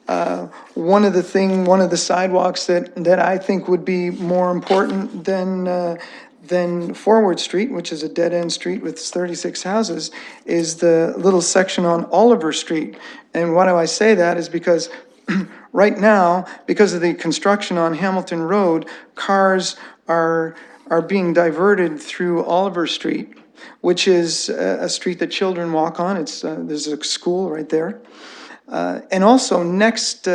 one of the sidewalks that I think would be more important than Forward Street, which is a dead-end street with 36 houses, is the little section on Oliver Street. And why do I say that is because right now, because of the construction on Hamilton Road, cars are being diverted through Oliver Street, which is a street that children walk on. There's a school right there. And also next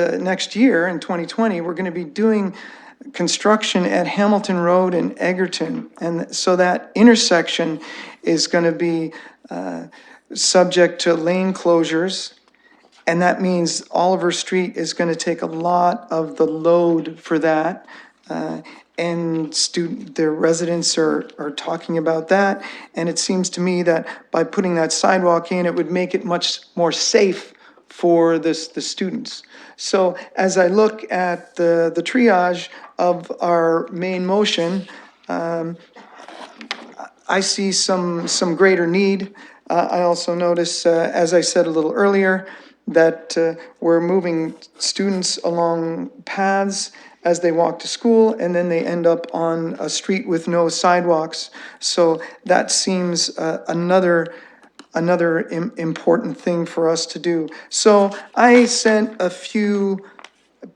year in 2020, we're going to be doing construction at Hamilton Road and Egerton. And so that intersection is going to be subject to lane closures. And that means Oliver Street is going to take a lot of the load for that. And their residents are talking about that. And it seems to me that by putting that sidewalk in, it would make it much more safe for the students. So as I look at the triage of our main motion, I see some greater need. I also notice, as I said a little earlier, that we're moving students along paths as they walk to school, and then they end up on a street with no sidewalks. So that seems another important thing for us to do. So I sent a few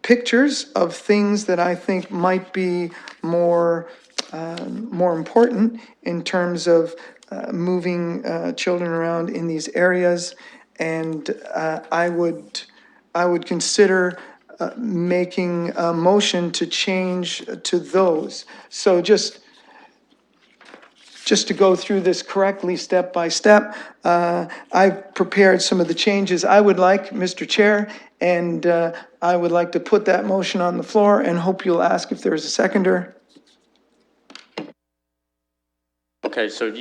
pictures of things that I think might be more important in terms of moving children around in these areas. And I would consider making a motion to change to those. So just to go through this correctly, step by step, I've prepared some of the changes I would like, Mr. Chair, and I would like to put that motion on the floor and hope you'll ask if there's a seconder. Okay, so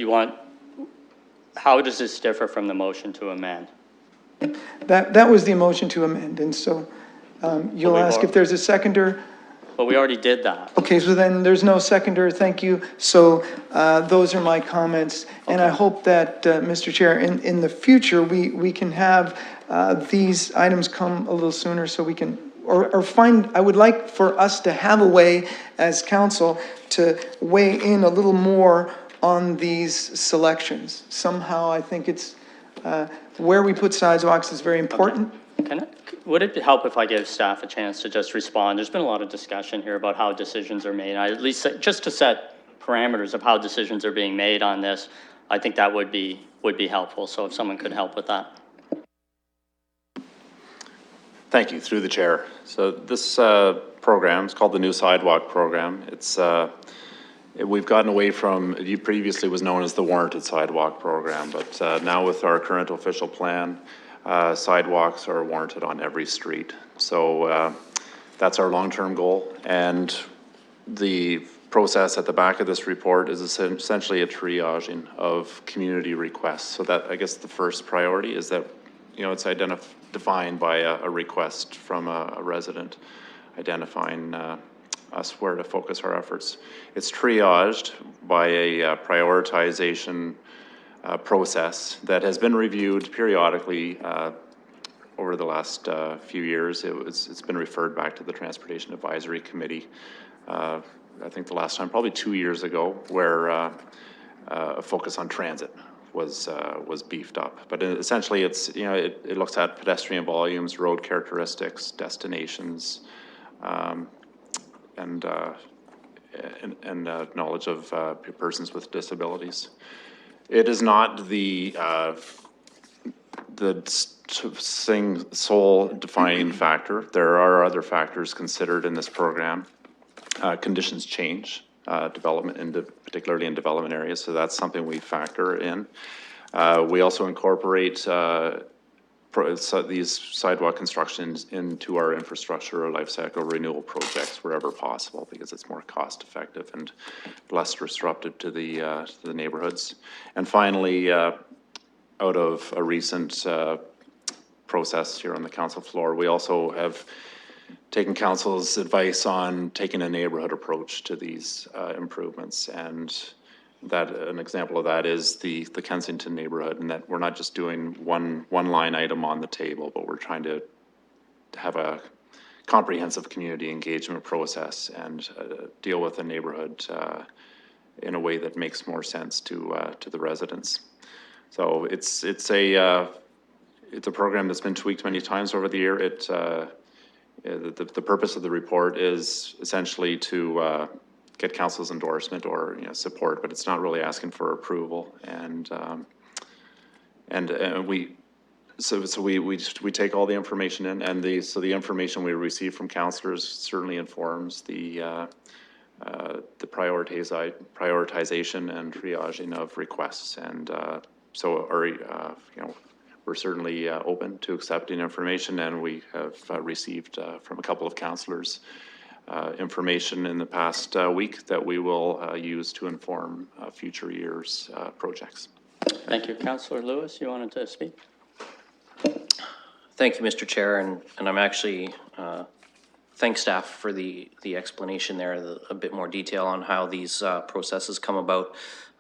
how does this differ from the motion to amend? That was the motion to amend, and so you'll ask if there's a seconder. But we already did that. Okay, so then there's no seconder, thank you. So those are my comments, and I hope that, Mr. Chair, in the future, we can have these items come a little sooner so we can, I would like for us to have a way as council to weigh in a little more on these selections. Somehow, I think it's, where we put sidewalks is very important. Would it help if I give staff a chance to just respond? There's been a lot of discussion here about how decisions are made. At least just to set parameters of how decisions are being made on this, I think that would be helpful. So if someone could help with that. Thank you, through the chair. So this program is called the New Sidewalk Program. It's we've gotten away from, it previously was known as the Warranted Sidewalk Program, but now with our current official plan, sidewalks are warranted on every street. So that's our long-term goal. And the process at the back of this report is essentially a triaging of community requests. So that, I guess the first priority is that, you know, it's defined by a request from a resident, identifying us where to focus our efforts. It's triaged by a prioritization process that has been reviewed periodically over the last few years. It's been referred back to the Transportation Advisory Committee. I think the last time, probably 2 years ago, where a focus on transit was beefed up. But essentially, it's, you know, it looks at pedestrian volumes, road characteristics, destinations, and knowledge of persons with disabilities. It is not the sole defining factor. There are other factors considered in this program. Conditions change, particularly in development areas, so that's something we factor in. We also incorporate these sidewalk constructions into our infrastructure or life cycle renewal projects wherever possible, because it's more cost effective and less disruptive to the neighborhoods. And finally, out of a recent process here on the council floor, we also have taken council's advice on taking a neighborhood approach to these improvements. And that, an example of that is the Kensington neighborhood, and that we're not just doing one line item on the table, but we're trying to have a comprehensive community engagement process and deal with the neighborhood in a way that makes more sense to the residents. So it's a program that's been tweaked many times over the year. The purpose of the report is essentially to get council's endorsement or, you know, support, but it's not really asking for approval. And we take all the information in, and the information we receive from councilors certainly informs the prioritization and triaging of requests. And you know, we're certainly open to accepting information, and we have received from a couple of councillors information in the past week that we will use to inform future years' projects. Thank you. Councillor Lewis, you wanted to speak? Thank you, Mr. Chair, and I'm actually, thank staff for the explanation there, a bit more detail on how these processes come about.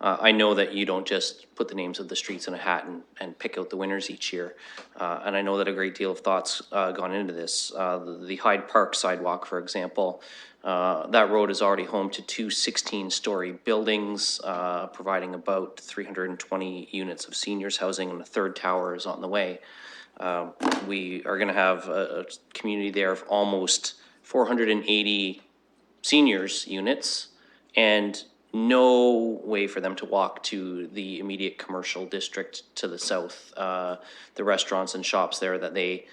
I know that you don't just put the names of the streets in a hat and pick out the winners each year. And I know that a great deal of thought's gone into this. The Hyde Park sidewalk, for example, that road is already home to two 16-story buildings, providing about 320 units of seniors housing, and the third tower is on the way. We are gonna have a community there of almost 480 seniors units, and no way for them to walk to the immediate commercial district to the south. The restaurants and shops there that they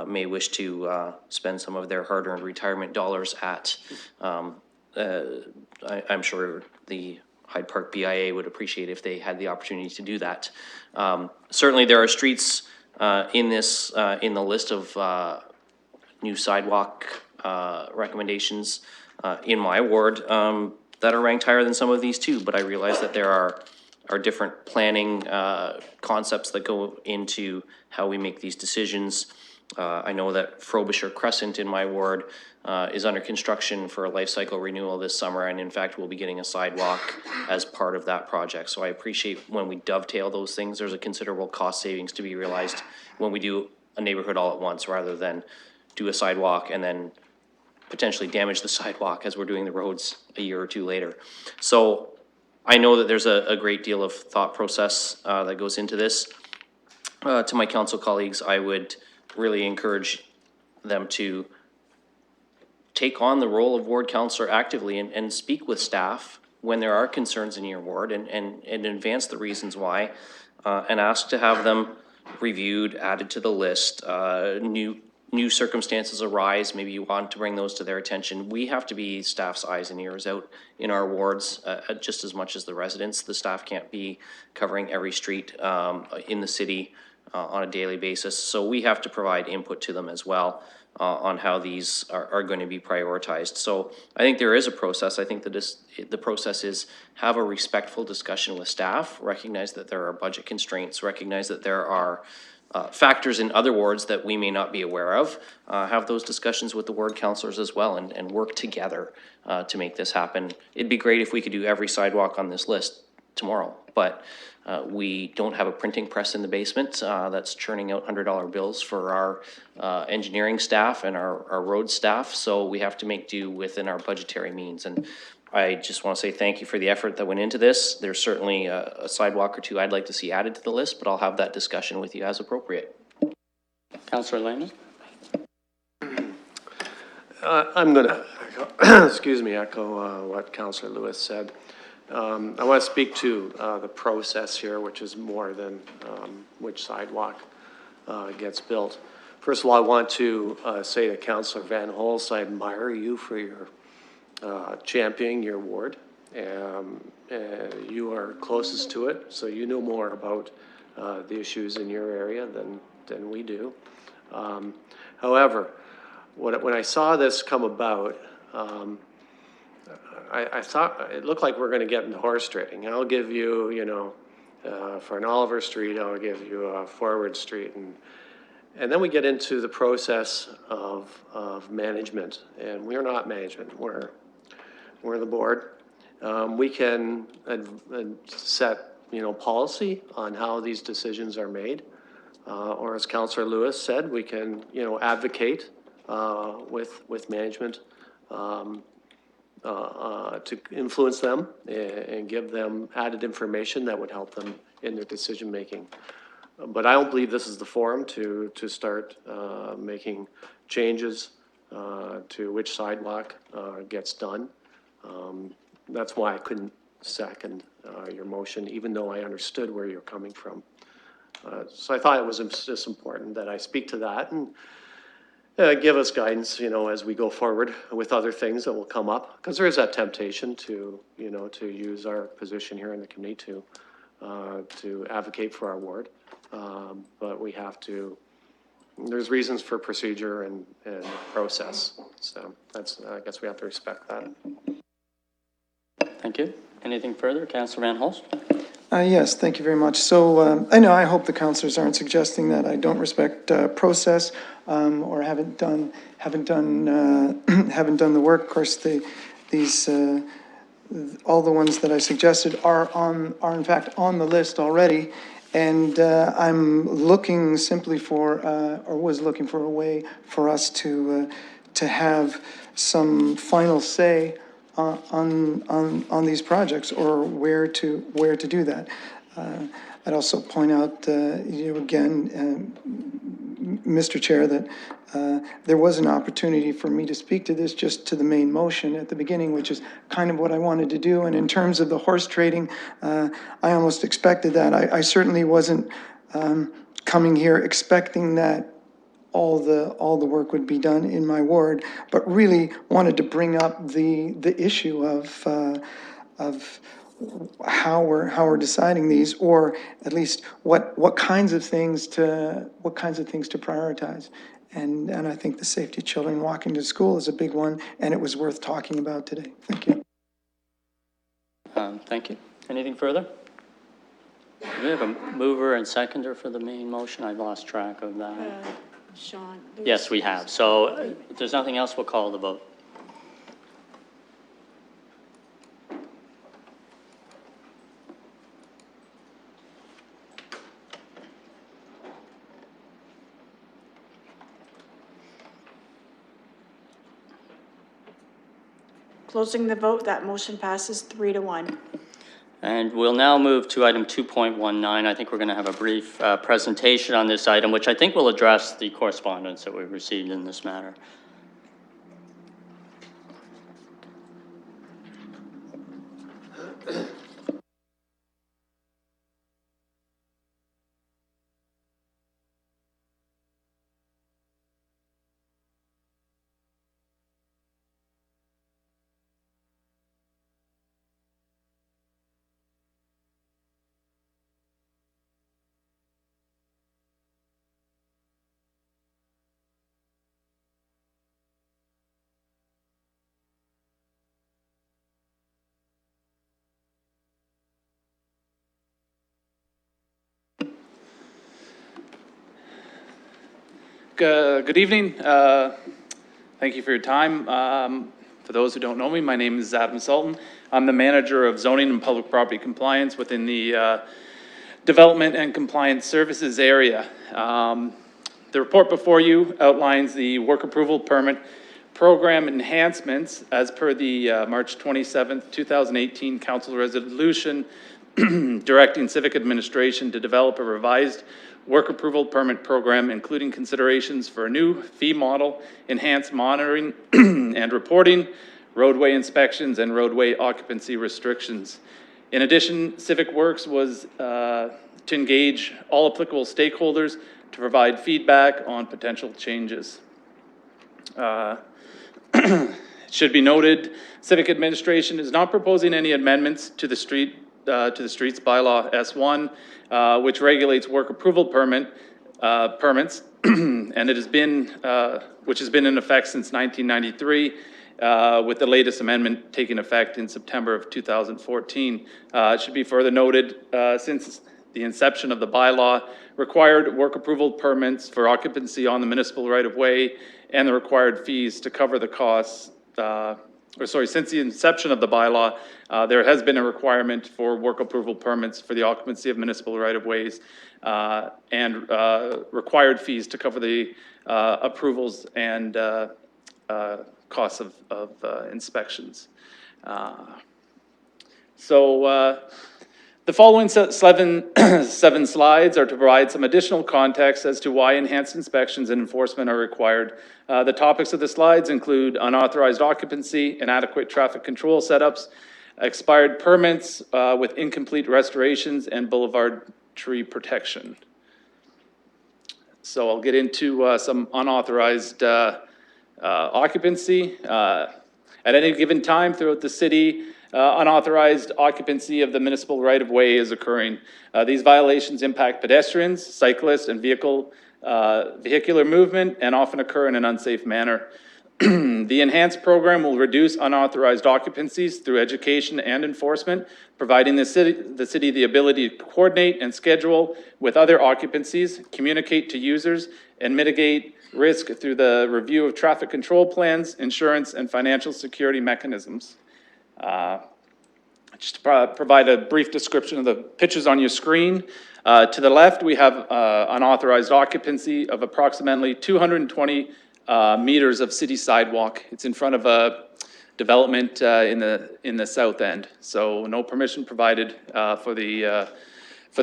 may wish to spend some of their hard-earned retirement dollars at. I'm sure the Hyde Park BIA would appreciate if they had the opportunity to do that. Certainly there are streets in the list of new sidewalk recommendations in my ward that are ranked higher than some of these too, but I realize that there are different planning concepts that go into how we make these decisions. I know that Frobisher Crescent in my ward is under construction for a life cycle renewal this summer, and in fact, we'll be getting a sidewalk as part of that project. So I appreciate when we dovetail those things, there's a considerable cost savings to be realized when we do a neighborhood all at once, rather than do a sidewalk and then potentially damage the sidewalk as we're doing the roads a year or two later. So I know that there's a great deal of thought process that goes into this. To my council colleagues, I would really encourage them to take on the role of ward councillor actively and speak with staff when there are concerns in your ward and advance the reasons why, and ask to have them reviewed, added to the list. New circumstances arise, maybe you want to bring those to their attention. We have to be staff's eyes and ears out in our wards just as much as the residents. The staff can't be covering every street in the city on a daily basis, so we have to provide input to them as well. on how these are going to be prioritized. So I think there is a process. I think that the process is have a respectful discussion with staff, recognize that there are budget constraints, recognize that there are factors in other wards that we may not be aware of, have those discussions with the ward councillors as well, and work together to make this happen. It'd be great if we could do every sidewalk on this list tomorrow, but we don't have a printing press in the basement that's churning out $100 bills for our engineering staff and our road staff, so we have to make do within our budgetary means. And I just want to say thank you for the effort that went into this. There's certainly a sidewalk or two I'd like to see added to the list, but I'll have that discussion with you as appropriate. Councillor Lehman? I'm going to, excuse me, echo what Councillor Lewis said. I want to speak to the process here, which is more than which sidewalk gets built. First of all, I want to say to Councillor Van Holst, I admire you for your championing your ward. You are closest to it, so you know more about the issues in your area than we do. However, when I saw this come about, I thought it looked like we're going to get into horse trading. I'll give you, you know, for an Oliver Street, I'll give you a Forward Street, and then we get into the process of management, and we're not management. We're the board. We can set, you know, policy on how these decisions are made, or as Councillor Lewis said, we can, you know, advocate with management to influence them and give them added information that would help them in their decision making. But I don't believe this is the forum to start making changes to which sidewalk gets done. That's why I couldn't second your motion, even though I understood where you're coming from. So I thought it was just important that I speak to that and give us guidance, you know, as we go forward with other things that will come up. Because there is that temptation to, you know, to use our position here in the committee to advocate for our ward. But we have to, there's reasons for procedure and process. So that's, I guess we have to respect that. Thank you. Anything further? Councillor Van Holst? Yes, thank you very much. So I hope the councillors aren't suggesting that I don't respect process or haven't done the work. Of course, all the ones that I suggested are in fact on the list already, and I'm looking simply for or was looking for a way for us to have some final say on these projects, or where to do that. I'd also point out, you know, again, Mr. Chair, that there was an opportunity for me to speak to this just to the main motion at the beginning, which is kind of what I wanted to do. And in terms of the horse trading, I almost expected that. I certainly wasn't coming here expecting that all the work would be done in my ward, but really wanted to bring up the issue of how we're deciding these, or at least what kinds of things to prioritize. And I think the safety of children walking to school is a big one, and it was worth talking about today. Thank you. Thank you. Anything further? Do we have a mover and seconder for the main motion? I lost track of that. Sean? Yes, we have. So if there's nothing else, we'll call the vote. Closing the vote, that motion passes 3-1. And we'll now move to item 2.19. I think we're going to have a brief presentation on this item, which I think will address the correspondence that we received in this matter. Good evening. Thank you for your time. For those who don't know me, my name is Adam Sultan. I'm the manager of zoning and public property compliance within the Development and Compliance Services area. The report before you outlines the work approval permit program enhancements as per the March 27th, 2018 Council Resolution directing Civic Administration to develop a revised work approval permit program, including considerations for a new fee model, enhanced monitoring and reporting, roadway inspections, and roadway occupancy restrictions. In addition, Civic Works was to engage all applicable stakeholders to provide feedback on potential changes. It should be noted, Civic Administration is not proposing any amendments to the streets bylaw S1, which regulates work approval permits, and it has been, which has been in effect since 1993, with the latest amendment taking effect in September of 2014. It should be further noted, since the inception of the bylaw, required work approval permits for occupancy on the municipal right-of-way and the required fees to cover the costs, since the inception of the bylaw, there has been a requirement for work approval permits for the occupancy of municipal right-of-ways and required fees to cover the approvals and costs of inspections. The following seven slides are to provide some additional context as to why enhanced inspections and enforcement are required. The topics of the slides include unauthorized occupancy, inadequate traffic control setups, expired permits with incomplete restorations, and boulevard tree protection. So I'll get into some unauthorized occupancy. At any given time throughout the city, unauthorized occupancy of the municipal right-of-way is occurring. These violations impact pedestrians, cyclists, and vehicular movement, and often occur in an unsafe manner. The enhanced program will reduce unauthorized occupancies through education and enforcement, providing the city the ability to coordinate and schedule with other occupancies, communicate to users, and mitigate risk through the review of traffic control plans, insurance, and financial security mechanisms. Just to provide a brief description of the pictures on your screen. To the left, we have unauthorized occupancy of approximately 220 meters of city sidewalk. It's in front of a development in the south end. So no permission provided for the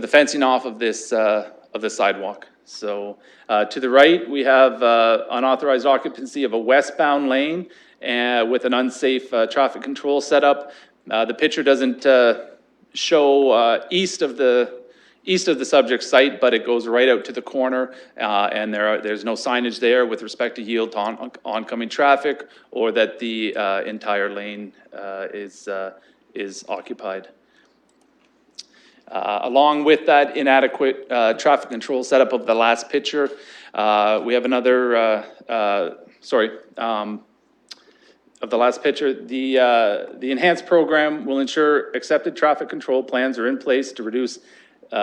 fencing off of this of the sidewalk. So to the right, we have unauthorized occupancy of a westbound lane with an unsafe traffic control setup. The picture doesn't show east of the subject site, but it goes right out to the corner, and there's no signage there with respect to yield to oncoming traffic or that the entire lane is occupied. Along with that inadequate traffic control setup of the last picture, we have another, of the last picture, the enhanced program will ensure accepted traffic control plans are in place to reduce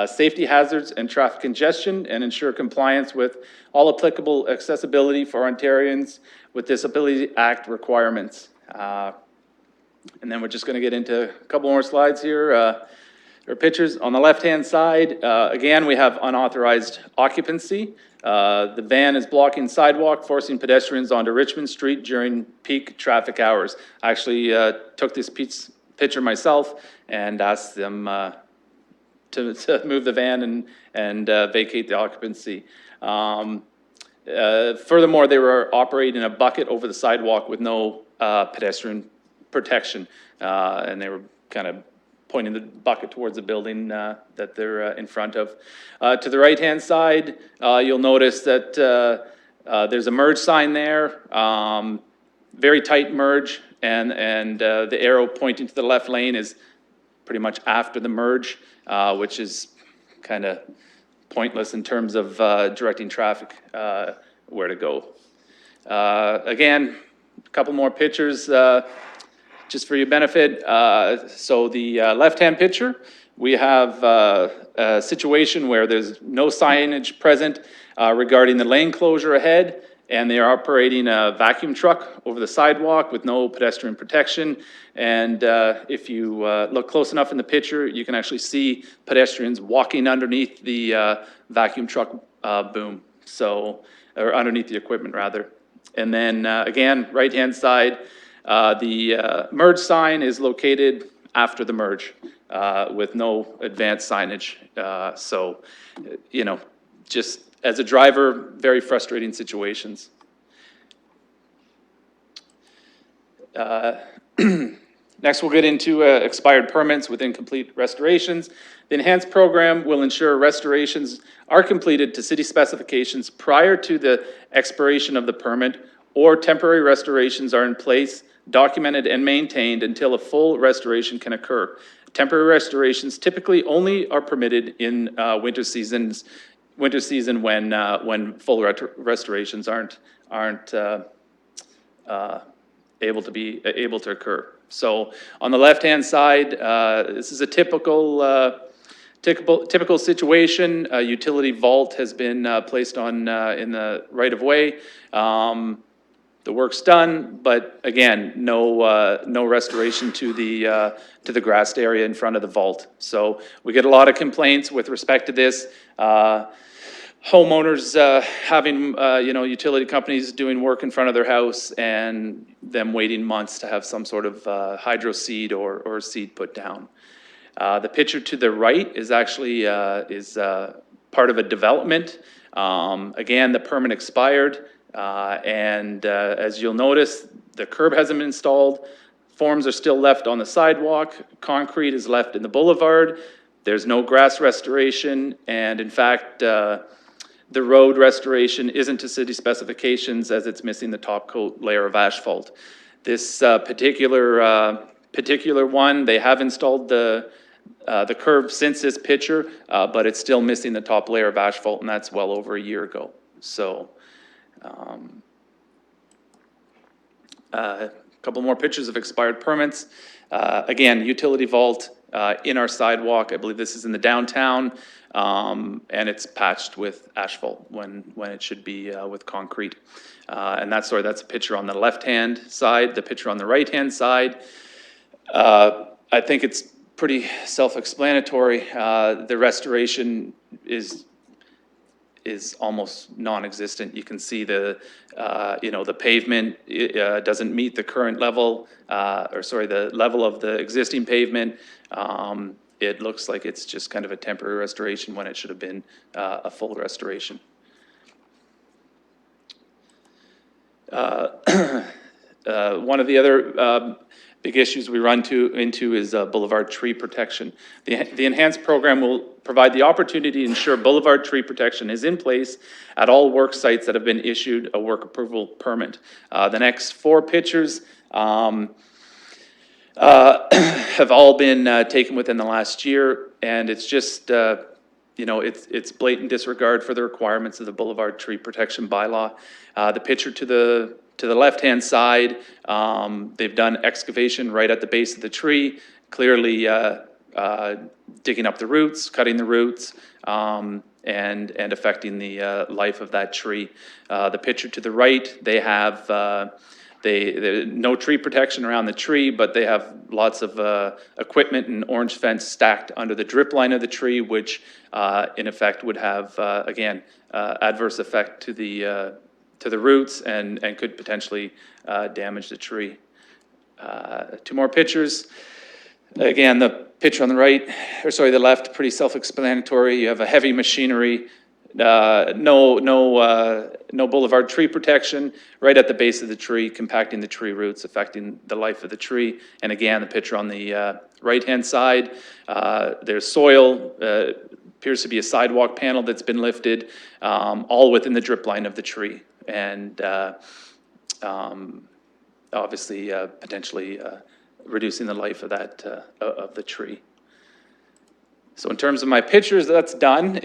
safety hazards and traffic congestion and ensure compliance with all applicable accessibility for Ontarians with Disability Act requirements. And then we're just going to get into a couple more slides here. Or pictures. On the left-hand side, again, we have unauthorized occupancy. The van is blocking sidewalk, forcing pedestrians onto Richmond Street during peak traffic hours. I actually took this picture myself and asked them to move the van and vacate the occupancy. Furthermore, they were operating a bucket over the sidewalk with no pedestrian protection, and they were kind of pointing the bucket towards the building that they're in front of. To the right-hand side, you'll notice that there's a merge sign there, very tight merge, and the arrow pointing to the left lane is pretty much after the merge, which is kind of pointless in terms of directing traffic where to go. Again, a couple more pictures. Just for your benefit, so the left-hand picture, We have a situation where there's no signage present regarding the lane closure ahead, and they are operating a vacuum truck over the sidewalk with no pedestrian protection. And if you look close enough in the picture, you can actually see pedestrians walking underneath the vacuum truck boom, so, or underneath the equipment, rather. And then, again, right-hand side, the merge sign is located after the merge with no advanced signage. So, you know, just as a driver, very frustrating situations. Next, we'll get into expired permits with incomplete restorations. The enhanced program will ensure restorations are completed to city specifications prior to the expiration of the permit, or temporary restorations are in place, documented and maintained until a full restoration can occur. Temporary restorations typically only are permitted in winter season when full restorations aren't able to occur. So on the left-hand side, this is a typical situation. A utility vault has been placed on in the right-of-way. The work's done, but again, no restoration to the grassed area in front of the vault. So we get a lot of complaints with respect to this. Homeowners having, utility companies doing work in front of their house and them waiting months to have some sort of hydro seed or seed put down. The picture to the right is actually part of a development. Again, the permit expired, and as you'll notice, the curb hasn't been installed. Forms are still left on the sidewalk. Concrete is left in the boulevard. There's no grass restoration, and in fact, the road restoration isn't to city specifications as it's missing the top coat layer of asphalt. This particular one, they have installed the curb since this picture, but it's still missing the top layer of asphalt, and that's well over a year ago. So, a couple more pictures of expired permits. Again, utility vault in our sidewalk. I believe this is in the downtown, and it's patched with asphalt when it should be with concrete. And that's a picture on the left-hand side. The picture on the right-hand side, I think it's pretty self-explanatory. The restoration is almost non-existent. You can see the pavement doesn't meet the current level, the level of the existing pavement. It looks like it's just kind of a temporary restoration when it should have been a full restoration. One of the other big issues we run into is boulevard tree protection. The enhanced program will provide the opportunity to ensure boulevard tree protection is in place at all work sites that have been issued a work approval permit. The next four pictures have all been taken within the last year, and it's just, it's blatant disregard for the requirements of the boulevard tree protection bylaw. The picture to the left-hand side, they've done excavation right at the base of the tree, clearly digging up the roots, cutting the roots, and affecting the life of that tree. The picture to the right, they have no tree protection around the tree, but they have lots of equipment and orange fence stacked under the drip line of the tree, which in effect would have, again, adverse effect to the roots and could potentially damage the tree. Two more pictures. Again, the picture on the right, the left, pretty self-explanatory. You have a heavy machinery, no boulevard tree protection right at the base of the tree, compacting the tree roots, affecting the life of the tree. And again, the picture on the right-hand side, there's soil, appears to be a sidewalk panel that's been lifted, all within the drip line of the tree. And obviously, potentially reducing the life of that of the tree. So in terms of my pictures, that's done.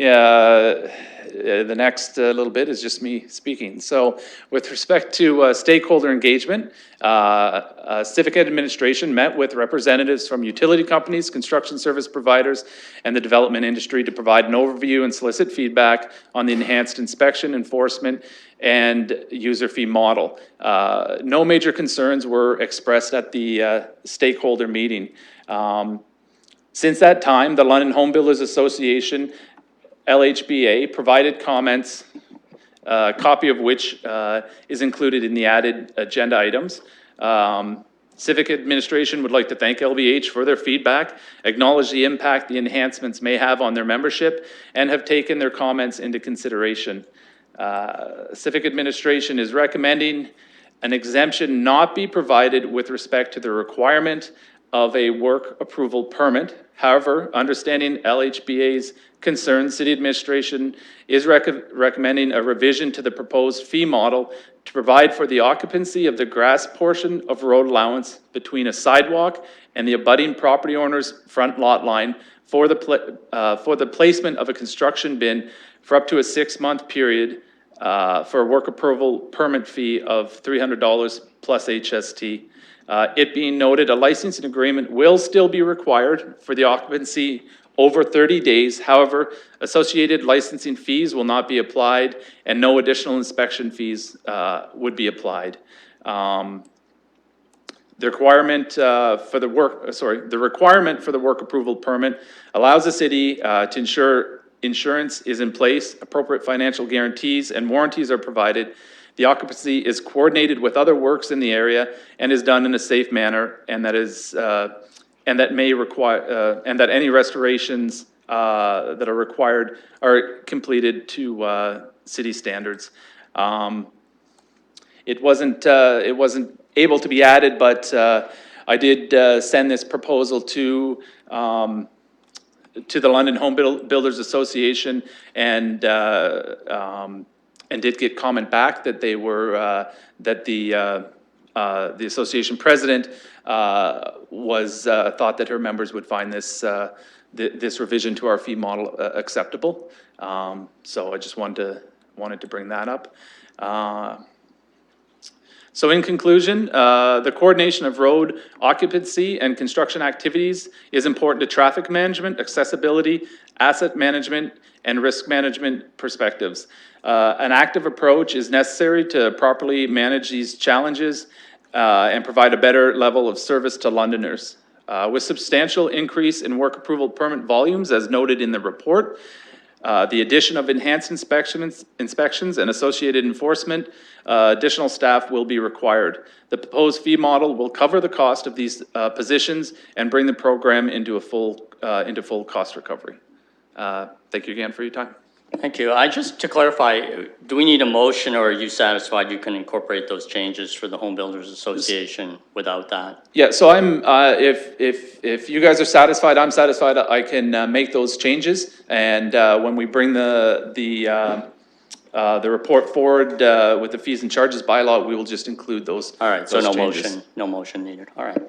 the next little bit is just me speaking. So with respect to stakeholder engagement, Civic Administration met with representatives from utility companies, construction service providers, and the development industry to provide an overview and solicit feedback on the enhanced inspection, enforcement, and user fee model. No major concerns were expressed at the stakeholder meeting. Since that time, the London Home Builders Association, LHBA, provided comments, a copy of which is included in the added agenda items. Civic Administration would like to thank LBH for their feedback, acknowledge the impact the enhancements may have on their membership, and have taken their comments into consideration. Civic Administration is recommending an exemption not be provided with respect to the requirement of a work approval permit. However, understanding LHBA's concerns, City Administration is recommending a revision to the proposed fee model to provide for the occupancy of the grass portion of road allowance between a sidewalk and the abutting property owner's front lot line for the placement of a construction bin for up to a 6-month period for a work approval permit fee of $300 plus HST. It being noted, a licensing agreement will still be required for the occupancy over 30 days. However, associated licensing fees will not be applied and no additional inspection fees would be applied. The requirement for the work approval permit allows the city to ensure insurance is in place, appropriate financial guarantees and warranties are provided. The occupancy is coordinated with other works in the area and is done in a safe manner, and that any restorations that are required are completed to city standards. It wasn't able to be added, but I did send this proposal to the London Home Builders Association and did get comment back that they were that the association president thought that her members would find this this revision to our fee model acceptable. So I just wanted to bring that up. So in conclusion, the coordination of road occupancy and construction activities is important to traffic management, accessibility, asset management, and risk management perspectives. An active approach is necessary to properly manage these challenges and provide a better level of service to Londoners. With substantial increase in work approval permit volumes, as noted in the report, the addition of enhanced inspections and associated enforcement, additional staff will be required. The proposed fee model will cover the cost of these positions and bring the program into full cost recovery. Thank you again for your time. Thank you. Just to clarify, do we need a motion, or are you satisfied you can incorporate those changes for the Home Builders Association without that? Yeah, so I'm, if you guys are satisfied, I'm satisfied, I can make those changes. And when we bring the report forward with the fees and charges bylaw, we will just include those. All right, so changes. no motion needed. All right.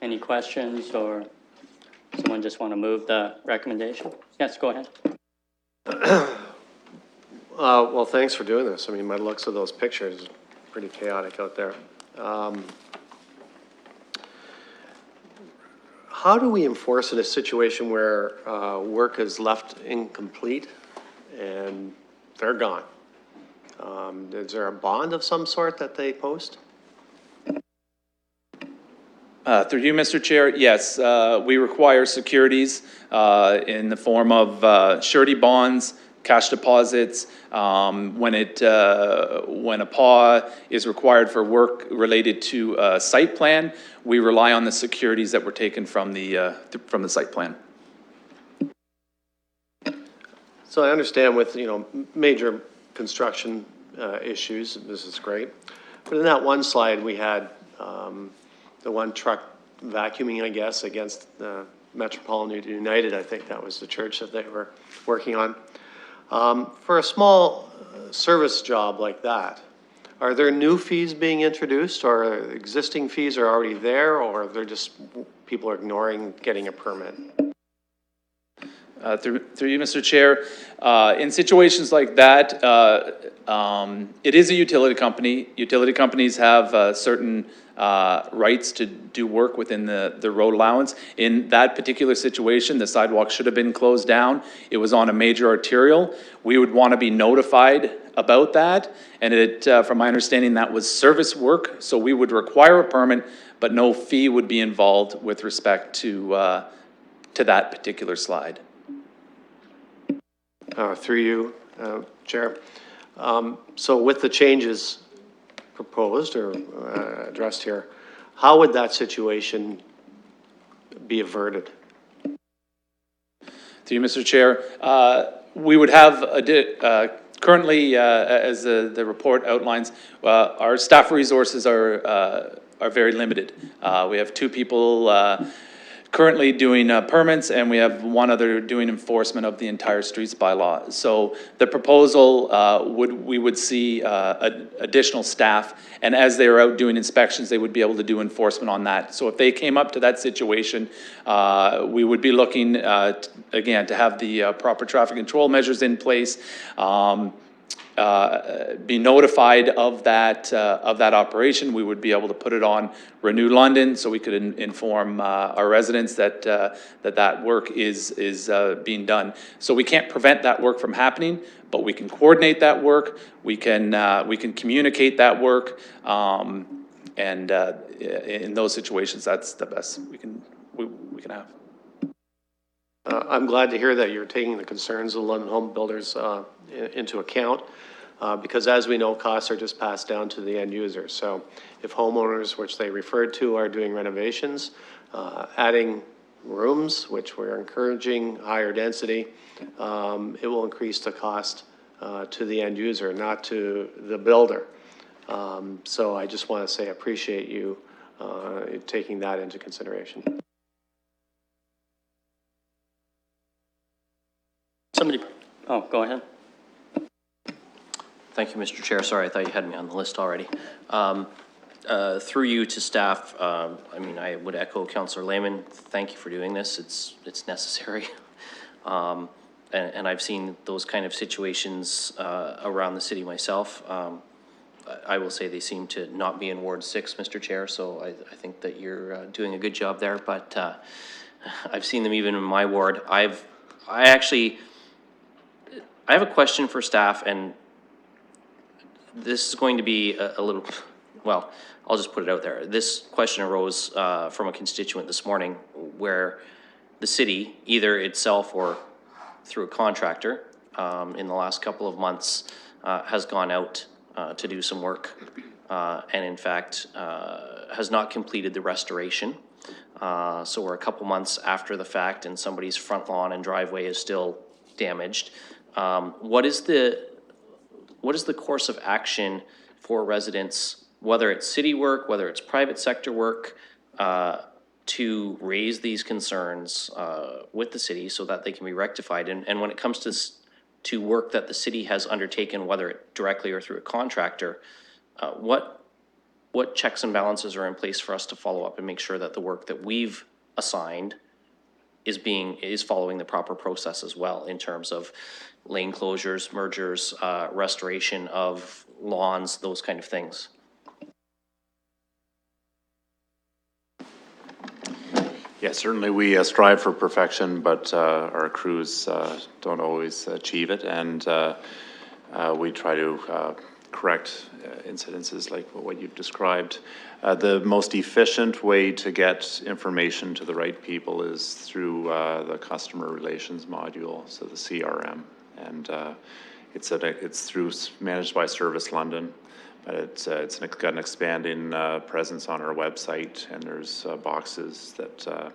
Any questions, or someone just want to move the recommendation? Yes, go ahead. Well, thanks for doing this. I mean, by the looks of those pictures, pretty chaotic out there. How do we enforce in a situation where work is left incomplete and they're gone? Is there a bond of some sort that they post? Through you, Mr. Chair, yes, we require securities in the form of surety bonds, cash deposits. When a PAW is required for work related to a site plan, we rely on the securities that were taken from the site plan. So I understand with, major construction issues, this is great. But in that one slide, we had the one truck vacuuming, I guess, against Metropolitan United. I think that was the church that they were working on. For a small service job like that, are there new fees being introduced, or existing fees are already there, or they're just people are ignoring getting a permit? Through you, Mr. Chair, in situations like that, it is a utility company. Utility companies have certain rights to do work within the road allowance. In that particular situation, the sidewalk should have been closed down. It was on a major arterial. We would want to be notified about that, and from my understanding, that was service work, so we would require a permit, but no fee would be involved with respect to that particular slide. Through you, Chair. So with the changes proposed or addressed here, how would that situation be averted? Through you, Mr. Chair, we would have, currently, as the report outlines, our staff resources are very limited. We have 2 people currently doing permits, and we have 1 other doing enforcement of the entire streets bylaw. So the proposal we would see additional staff, and as they are out doing inspections, they would be able to do enforcement on that. So if they came up to that situation, we would be looking, again, to have the proper traffic control measures in place, be notified of that operation. We would be able to put it on Renew London, so we could inform our residents that that work is being done. So we can't prevent that work from happening, but we can coordinate that work. We can communicate that work, and in those situations, that's the best we can have. I'm glad to hear that you're taking the concerns of London home builders into account, because as we know, costs are just passed down to the end user. So if homeowners, which they referred to, are doing renovations, adding rooms, which we're encouraging higher density, it will increase the cost to the end user, not to the builder. So I just want to say I appreciate you taking that into consideration. Go ahead. Thank you, Mr. Chair. Sorry, I thought you had me on the list already. Through you to staff, I mean, I would echo Councillor Lehman. Thank you for doing this. It's necessary. And I've seen those kind of situations around the city myself. I will say they seem to not be in Ward 6, Mr. Chair, so I think that you're doing a good job there, but I've seen them even in my ward. I have a question for staff, and this is going to be a little, well, I'll just put it out there. This question arose from a constituent this morning where the city, either itself or through a contractor, in the last couple of months has gone out to do some work and in fact has not completed the restoration. So we're a couple months after the fact and somebody's front lawn and driveway is still damaged. What is the course of action for residents, whether it's city work, whether it's private sector work, to raise these concerns with the city so that they can be rectified? And when it comes to work that the city has undertaken, whether it directly or through a contractor, what checks and balances are in place for us to follow up and make sure that the work that we've assigned is following the proper process as well in terms of lane closures, mergers, restoration of lawns, those kind of things? Yeah, certainly we strive for perfection, but our crews don't always achieve it, and we try to correct incidences like what you've described. The most efficient way to get information to the right people is through the customer relations module, so the CRM, and it's managed by Service London. But it's got an expanding presence on our website, and there's boxes that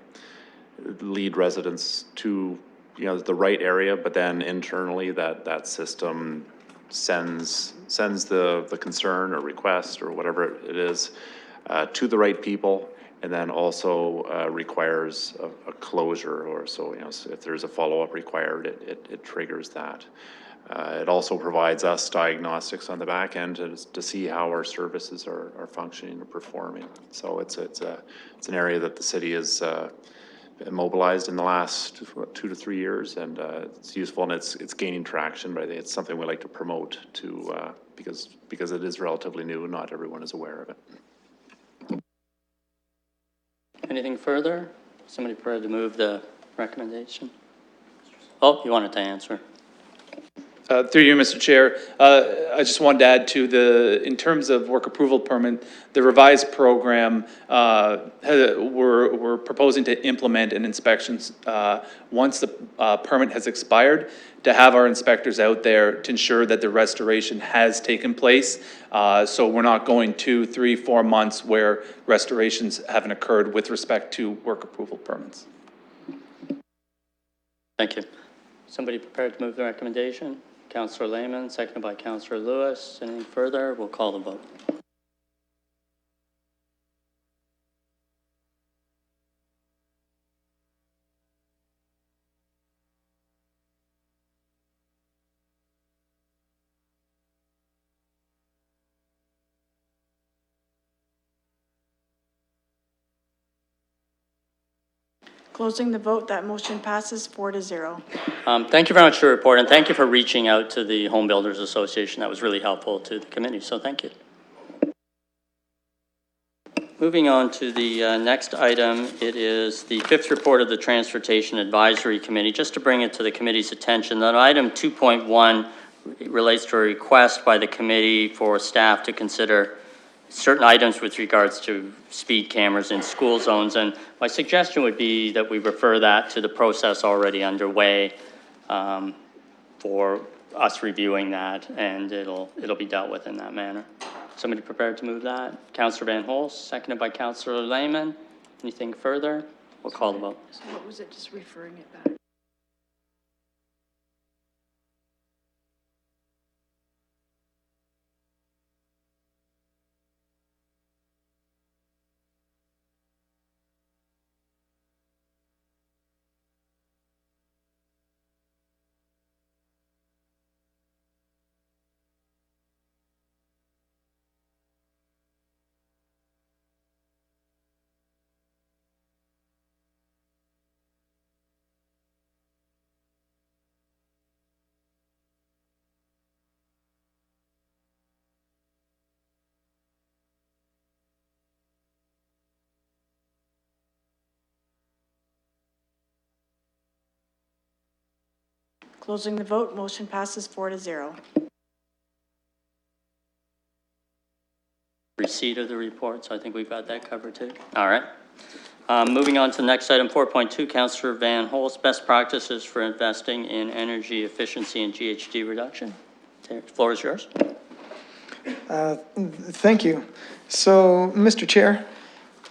lead residents to the right area. But then internally, that system sends the concern or request or whatever it is to the right people, and then also requires a closure, or so if there's a follow-up required, it triggers that. It also provides us diagnostics on the back end to see how our services are functioning and performing. So it's an area that the city is mobilized in the last 2 to 3 years, and it's useful and it's gaining traction. But I think it's something we like to promote to because it is relatively new and not everyone is aware of it. Anything further? Somebody prepared to move the recommendation? Oh, you wanted to answer. Through you, Mr. Chair, I just wanted to add to in terms of work approval permit, the revised program, we're proposing to implement an inspections, once the permit has expired, to have our inspectors out there to ensure that the restoration has taken place. So we're not going 2, 3, 4 months where restorations haven't occurred with respect to work approval permits. Thank you. Somebody prepared to move the recommendation? Councillor Lehman, seconded by Councillor Lewis. Anything further? We'll call the vote. Closing the vote, that motion passes 4-0. Thank you very much for your report, and thank you for reaching out to the Home Builders Association. That was really helpful to the committee, so thank you. Moving on to the next item, it is the 5th report of the Transportation Advisory Committee. Just to bring it to the committee's attention, that item 2.1 relates to a request by the committee for staff to consider certain items with regards to speed cameras in school zones, and my suggestion would be that we refer that to the process already underway for us reviewing that, and it'll be dealt with in that manner. Somebody prepared to move that? Councillor Van Holst, seconded by Councillor Lehman. Anything further? We'll call the vote. So what was it, just referring it back? Closing the vote, motion passes 4-0. Receipt of the report, so I think we've got that covered too. All right. Moving on to the next item, 4.2, Councillor Van Holst, best practices for investing in energy efficiency and GHG reduction. The floor is yours. Thank you. So, Mr. Chair,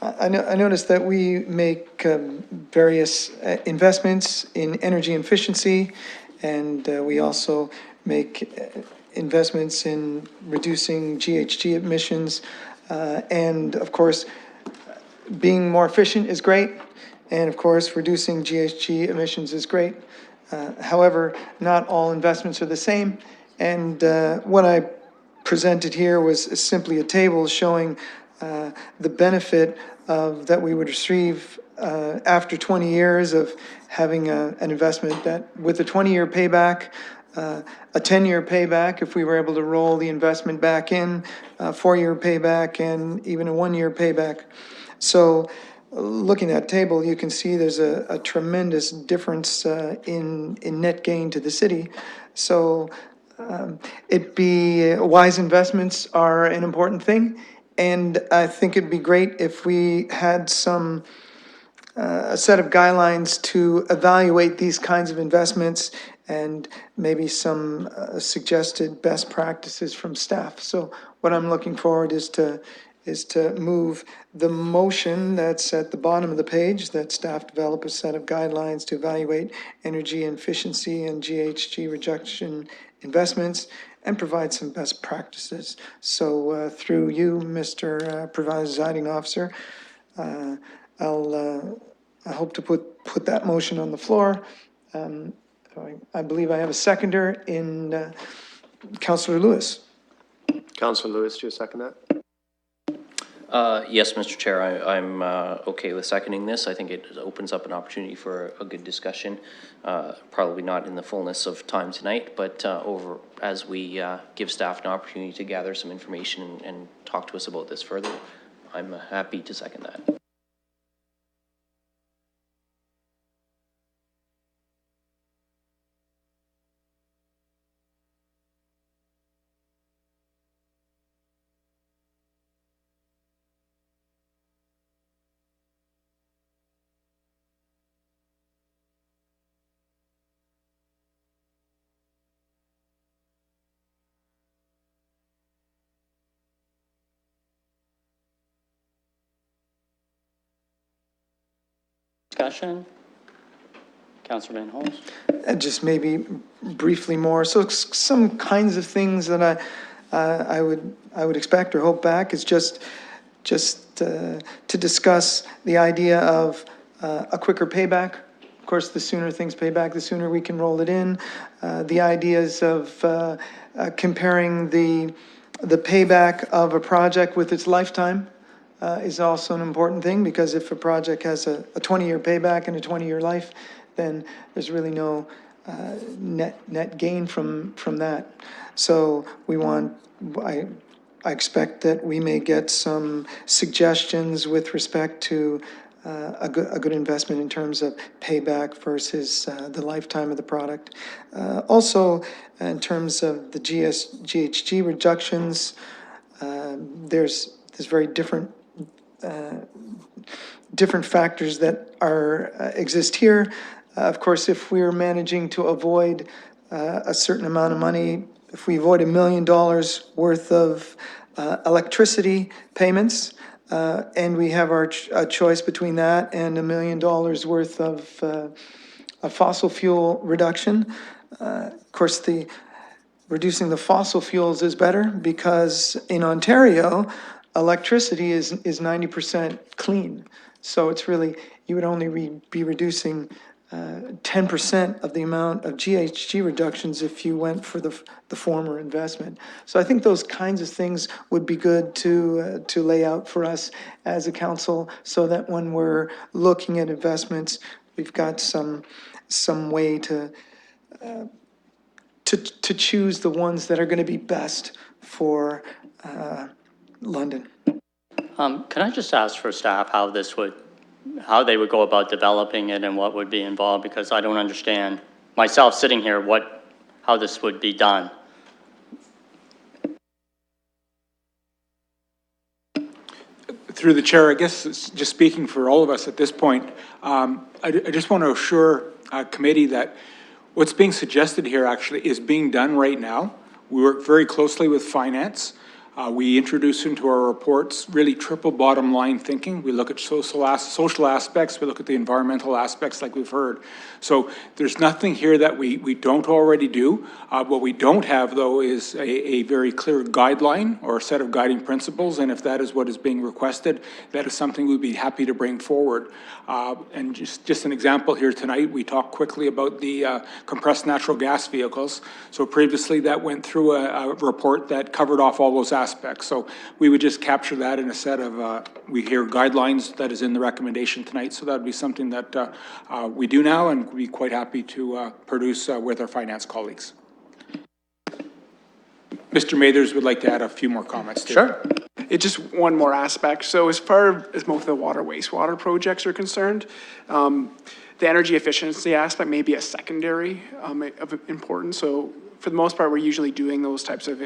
I noticed that we make various investments in energy efficiency, and we also make investments in reducing GHG emissions. And of course, being more efficient is great. And of course, reducing GHG emissions is great. However, not all investments are the same. And what I presented here was simply a table showing the benefit that we would receive after 20 years of having an investment that with a 20-year payback, a 10-year payback if we were able to roll the investment back in, a 4-year payback, and even a 1-year payback. So looking at that table, you can see there's a tremendous difference in net gain to the city. So wise investments are an important thing. And I think it'd be great if we had a set of guidelines to evaluate these kinds of investments and maybe some suggested best practices from staff. So what I'm looking forward is to move the motion that's at the bottom of the page, that staff develop a set of guidelines to evaluate energy efficiency and GHG reduction investments and provide some best practices. So through you, Mr. Presiding Officer, I hope to put that motion on the floor. I believe I have a seconder in Councillor Lewis. Councillor Lewis, do you second that? Yes, Mr. Chair, I'm okay with seconding this. I think it opens up an opportunity for a good discussion. Probably not in the fullness of time tonight, but over as we give staff an opportunity to gather some information and talk to us about this further, I'm happy to second that. Discussion? Councillor Van Holst? Just maybe briefly more, so some kinds of things that I would expect or hope back is just to discuss the idea of a quicker payback. Of course, the sooner things pay back, the sooner we can roll it in. The ideas of comparing the payback of a project with its lifetime is also an important thing, because if a project has a 20-year payback and a 20-year life, then there's really no net gain from that. So we want, I expect that we may get some suggestions with respect to a good investment in terms of payback versus the lifetime of the product. Also, in terms of the GHG reductions, there's very different factors that exist here. Of course, if we're managing to avoid a certain amount of money, if we avoid $1 million worth of electricity payments, and we have a choice between that and $1 million worth of a fossil fuel reduction, of course, reducing the fossil fuels is better, because in Ontario, electricity is 90% clean. So it's really, you would only be reducing 10% of the amount of GHG reductions if you went for the former investment. So I think those kinds of things would be good to lay out for us as a council, so that when we're looking at investments, we've got some way to choose the ones that are going to be best for London. Can I just ask for staff how they would go about developing it and what would be involved? Because I don't understand myself sitting here how this would be done. Through the chair, I guess, just speaking for all of us at this point, I just want to assure committee that what's being suggested here actually is being done right now. We work very closely with finance. We introduce into our reports really triple bottom line thinking. We look at social aspects, we look at the environmental aspects like we've heard. So there's nothing here that we don't already do. What we don't have, though, is a very clear guideline or a set of guiding principles, and if that is what is being requested, that is something we'd be happy to bring forward. And just an example here tonight, we talked quickly about the compressed natural gas vehicles. So previously that went through a report that covered off all those aspects. So we would just capture that in a set of, we hear guidelines that is in the recommendation tonight. So that would be something that we do now, and we'd be quite happy to produce with our finance colleagues. Mr. Mathers would like to add a few more comments. Sure. It's just one more aspect. So as far as most of the water wastewater projects are concerned, the energy efficiency aspect may be a secondary of importance. So for the most part, we're usually doing those types of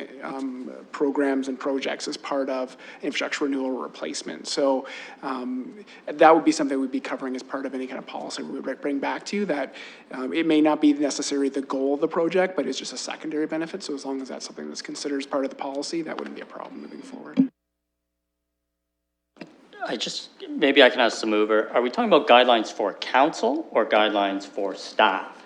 programs and projects as part of infrastructure renewal or replacement. So that would be something we'd be covering as part of any kind of policy we would bring back to you, that it may not be necessarily the goal of the project, but it's just a secondary benefit. So as long as that's something that's considered as part of the policy, that wouldn't be a problem moving forward. Maybe I can ask the mover, are we talking about guidelines for council or guidelines for staff?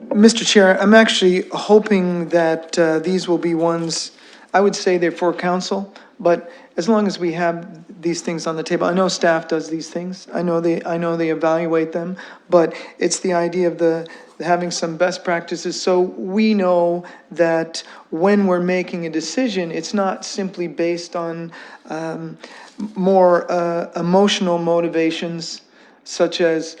Mr. Chair, I'm actually hoping that these will be ones, I would say they're for council, but as long as we have these things on the table. I know staff does these things. I know they evaluate them, but it's the idea of having some best practices so we know that when we're making a decision, it's not simply based on more emotional motivations such as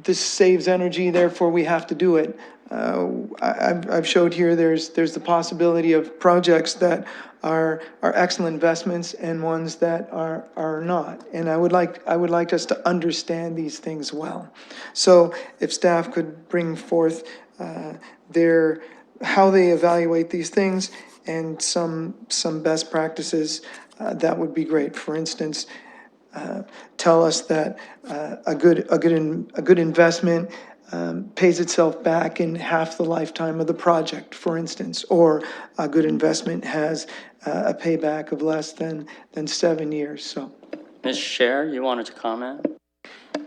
this saves energy, therefore we have to do it. I've showed here there's the possibility of projects that are excellent investments and ones that are not. And I would like us to understand these things well. So if staff could bring forth how they evaluate these things and some best practices, that would be great. For instance, tell us that a good investment pays itself back in half the lifetime of the project, for instance, or a good investment has a payback of less than 7 years. So, Ms. Scher, you wanted to comment?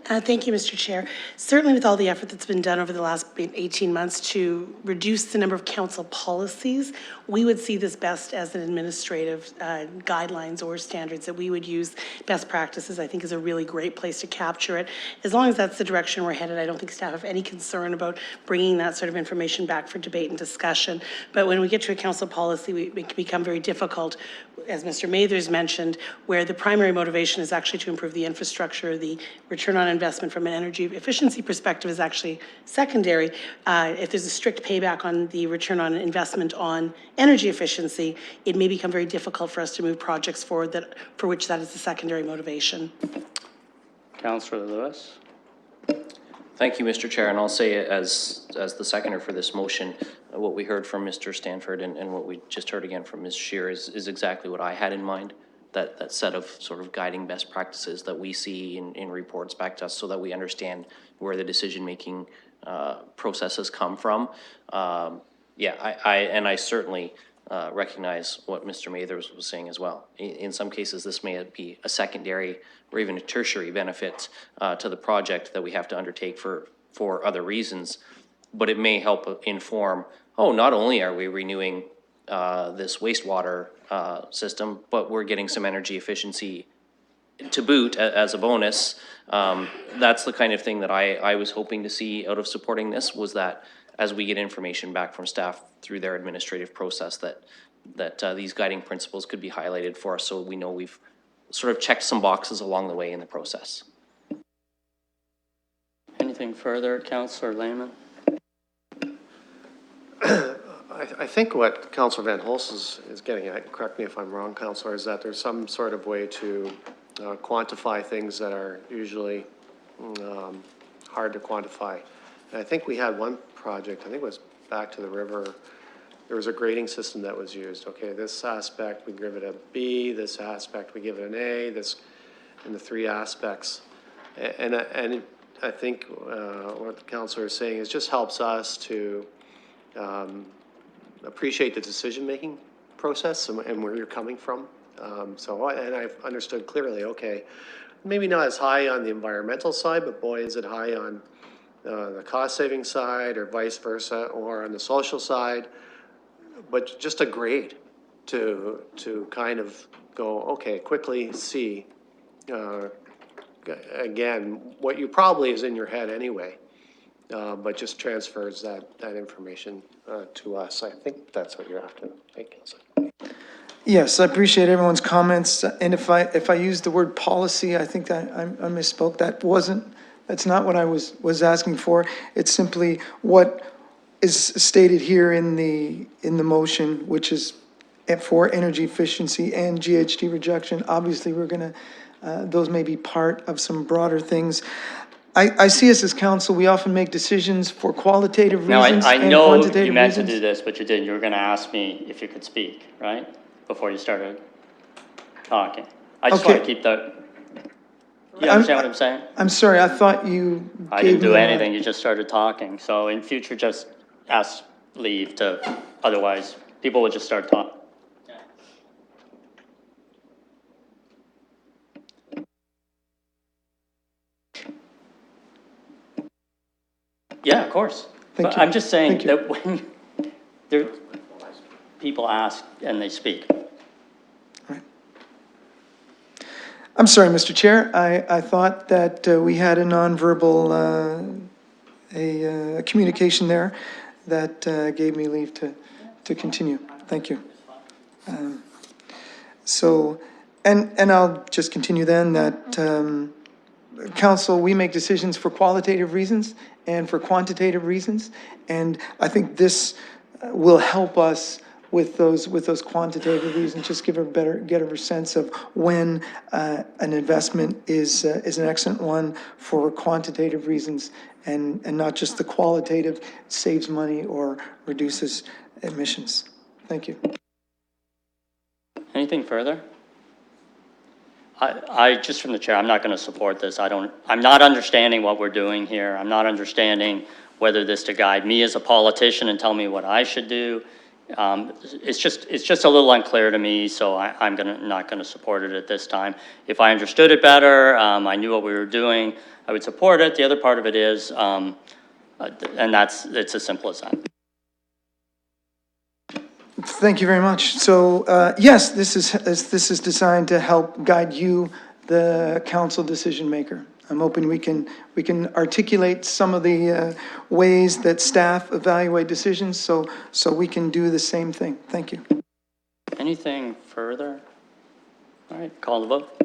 Thank you, Mr. Chair. Certainly with all the effort that's been done over the last 18 months to reduce the number of council policies, we would see this best as an administrative guidelines or standards that we would use. Best practices, I think, is a really great place to capture it. As long as that's the direction we're headed, I don't think staff have any concern about bringing that sort of information back for debate and discussion. But when we get to a council policy, it can become very difficult, as Mr. Mathers mentioned, where the primary motivation is actually to improve the infrastructure, the return on investment from an energy efficiency perspective is actually secondary. If there's a strict payback on the return on investment on energy efficiency, it may become very difficult for us to move projects forward for which that is the secondary motivation. Councillor Lewis? Thank you, Mr. Chair, and I'll say as the seconder for this motion, what we heard from Mr. Stanford and what we just heard again from Ms. Scheer is exactly what I had in mind. That set of sort of guiding best practices that we see in reports back to us so that we understand where the decision-making processes come from. I certainly recognize what Mr. Mathers was saying as well. In some cases, this may be a secondary or even a tertiary benefit to the project that we have to undertake for other reasons, but it may help inform, not only are we renewing this wastewater system, but we're getting some energy efficiency to boot as a bonus. That's the kind of thing that I was hoping to see out of supporting this, was that as we get information back from staff through their administrative process, that these guiding principles could be highlighted for us so we know we've sort of checked some boxes along the way in the process. Anything further, Councillor Lehman? I think what Councillor Van Holst is getting at, correct me if I'm wrong, Councillor, is that there's some sort of way to quantify things that are usually hard to quantify. And I think we had one project, I think it was back to the river, there was a grading system that was used. Okay, this aspect, we give it a B, this aspect, we give it an A, this, and the 3 aspects. And I think what the councillor is saying is just helps us to appreciate the decision-making process and where you're coming from. And I've understood clearly, okay, maybe not as high on the environmental side, but boy, is it high on the cost-saving side or vice versa, or on the social side. But just a grade to kind of go, okay, quickly see, again, what you probably is in your head anyway. But just transfers that information to us. I think that's what you're after. Thank you. yes, I appreciate everyone's comments. And if I used the word policy, I think that I misspoke. That's not what I was asking for. It's simply what is stated here in the motion, which is for energy efficiency and GHG reduction. Obviously, we're gonna, those may be part of some broader things. I see us as council, we often make decisions for qualitative Now, reasons I and know quantitative you meant to reasons. do this, but you didn't. You were going to ask me if you could speak, right? Before you started talking. I just want to Okay. keep the, you understand what I'm saying? I'm sorry, I thought you I gave didn't do me a- anything. You just started talking. So in future, just ask leave to, otherwise people would just start talking. Yeah, of course. Thank But you. I'm just saying Thank you. that when there, people ask and they speak. I'm sorry, Mr. Chair. I thought that we had a nonverbal, a communication there that gave me leave to continue. Thank you. So, and I'll just continue then that council, we make decisions for qualitative reasons and for quantitative reasons. And I think this will help us with those quantitative reasons, just get a better sense of when an investment is an excellent one for quantitative reasons and not just the qualitative, saves money or reduces emissions. Thank you. Anything further? Just from the chair, I'm not going to support this. I'm not understanding what we're doing here. I'm not understanding whether this to guide me as a politician and tell me what I should do. It's just a little unclear to me, so I'm not going to support it at this time. If I understood it better, I knew what we were doing, I would support it. The other part of it is, and it's as simple as that. Thank you very much. So, yes, this is designed to help guide you, the council decision maker. I'm hoping we can articulate some of the ways that staff evaluate decisions, so we can do the same thing. Thank you. Anything further? All right, call the vote.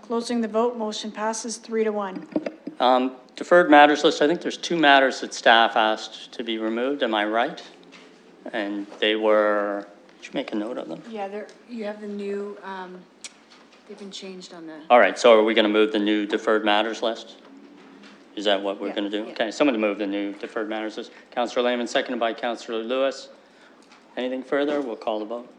Closing the vote, motion passes 3-1. Deferred matters list, I think there's 2 matters that staff asked to be removed, am I right? And they were, did you make a note of them? Yeah, you have the new, they've been changed on the. All right, so are we going to move the new deferred matters list? Is that what we're going to do? Yeah. Okay, someone to move the new deferred matters list. Councillor Lehman, seconded by Councillor Lewis. Anything further? We'll call the vote.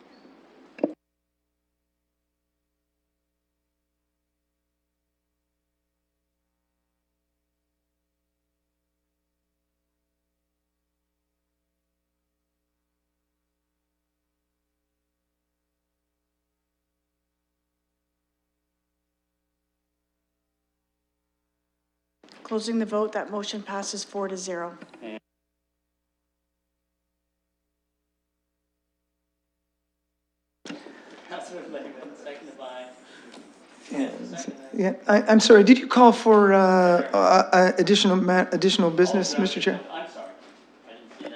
Closing the vote, that motion passes 4-0. Councillor Lehman, seconded by. Yeah, I'm sorry, did you call for additional business, Mr. Chair? I'm sorry. I didn't see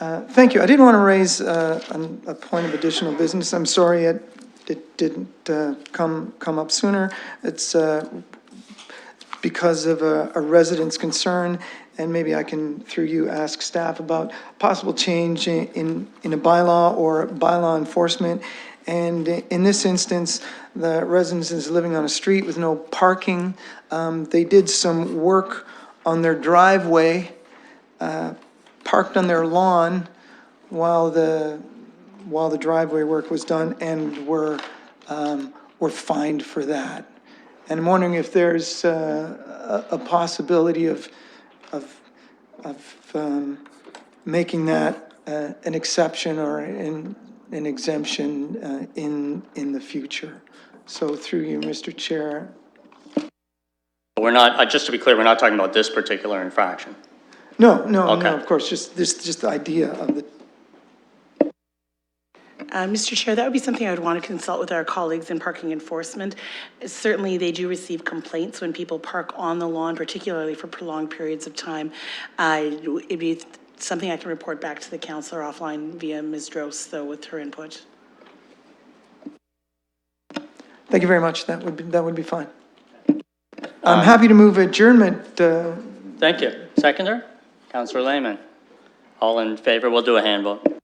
that. Thank you. I did want to raise a point of additional business. I'm sorry it didn't come up sooner. It's because of a resident's concern, and maybe I can, through you, ask staff about possible change in a bylaw or bylaw enforcement. And in this instance, the resident is living on a street with no parking. They did some work on their driveway, parked on their lawn while the driveway work was done, and were fined for that. And I'm wondering if there's a possibility of making that an exception or an exemption in the future. So through you, Mr. Chair. We're not, just to be clear, we're not talking about this particular infraction. No, Okay. of course, just the idea of the. Mr. Chair, that would be something I would want to consult with our colleagues in parking enforcement. Certainly, they do receive complaints when people park on the lawn, particularly for prolonged periods of time. It'd be something I can report back to the councillor offline via Ms. Drost, though, with her input. Thank you very much. That would be fine. I'm happy to move adjournment. Thank you. Seconder? Councillor Lehman. All in favor? We'll do a hand vote.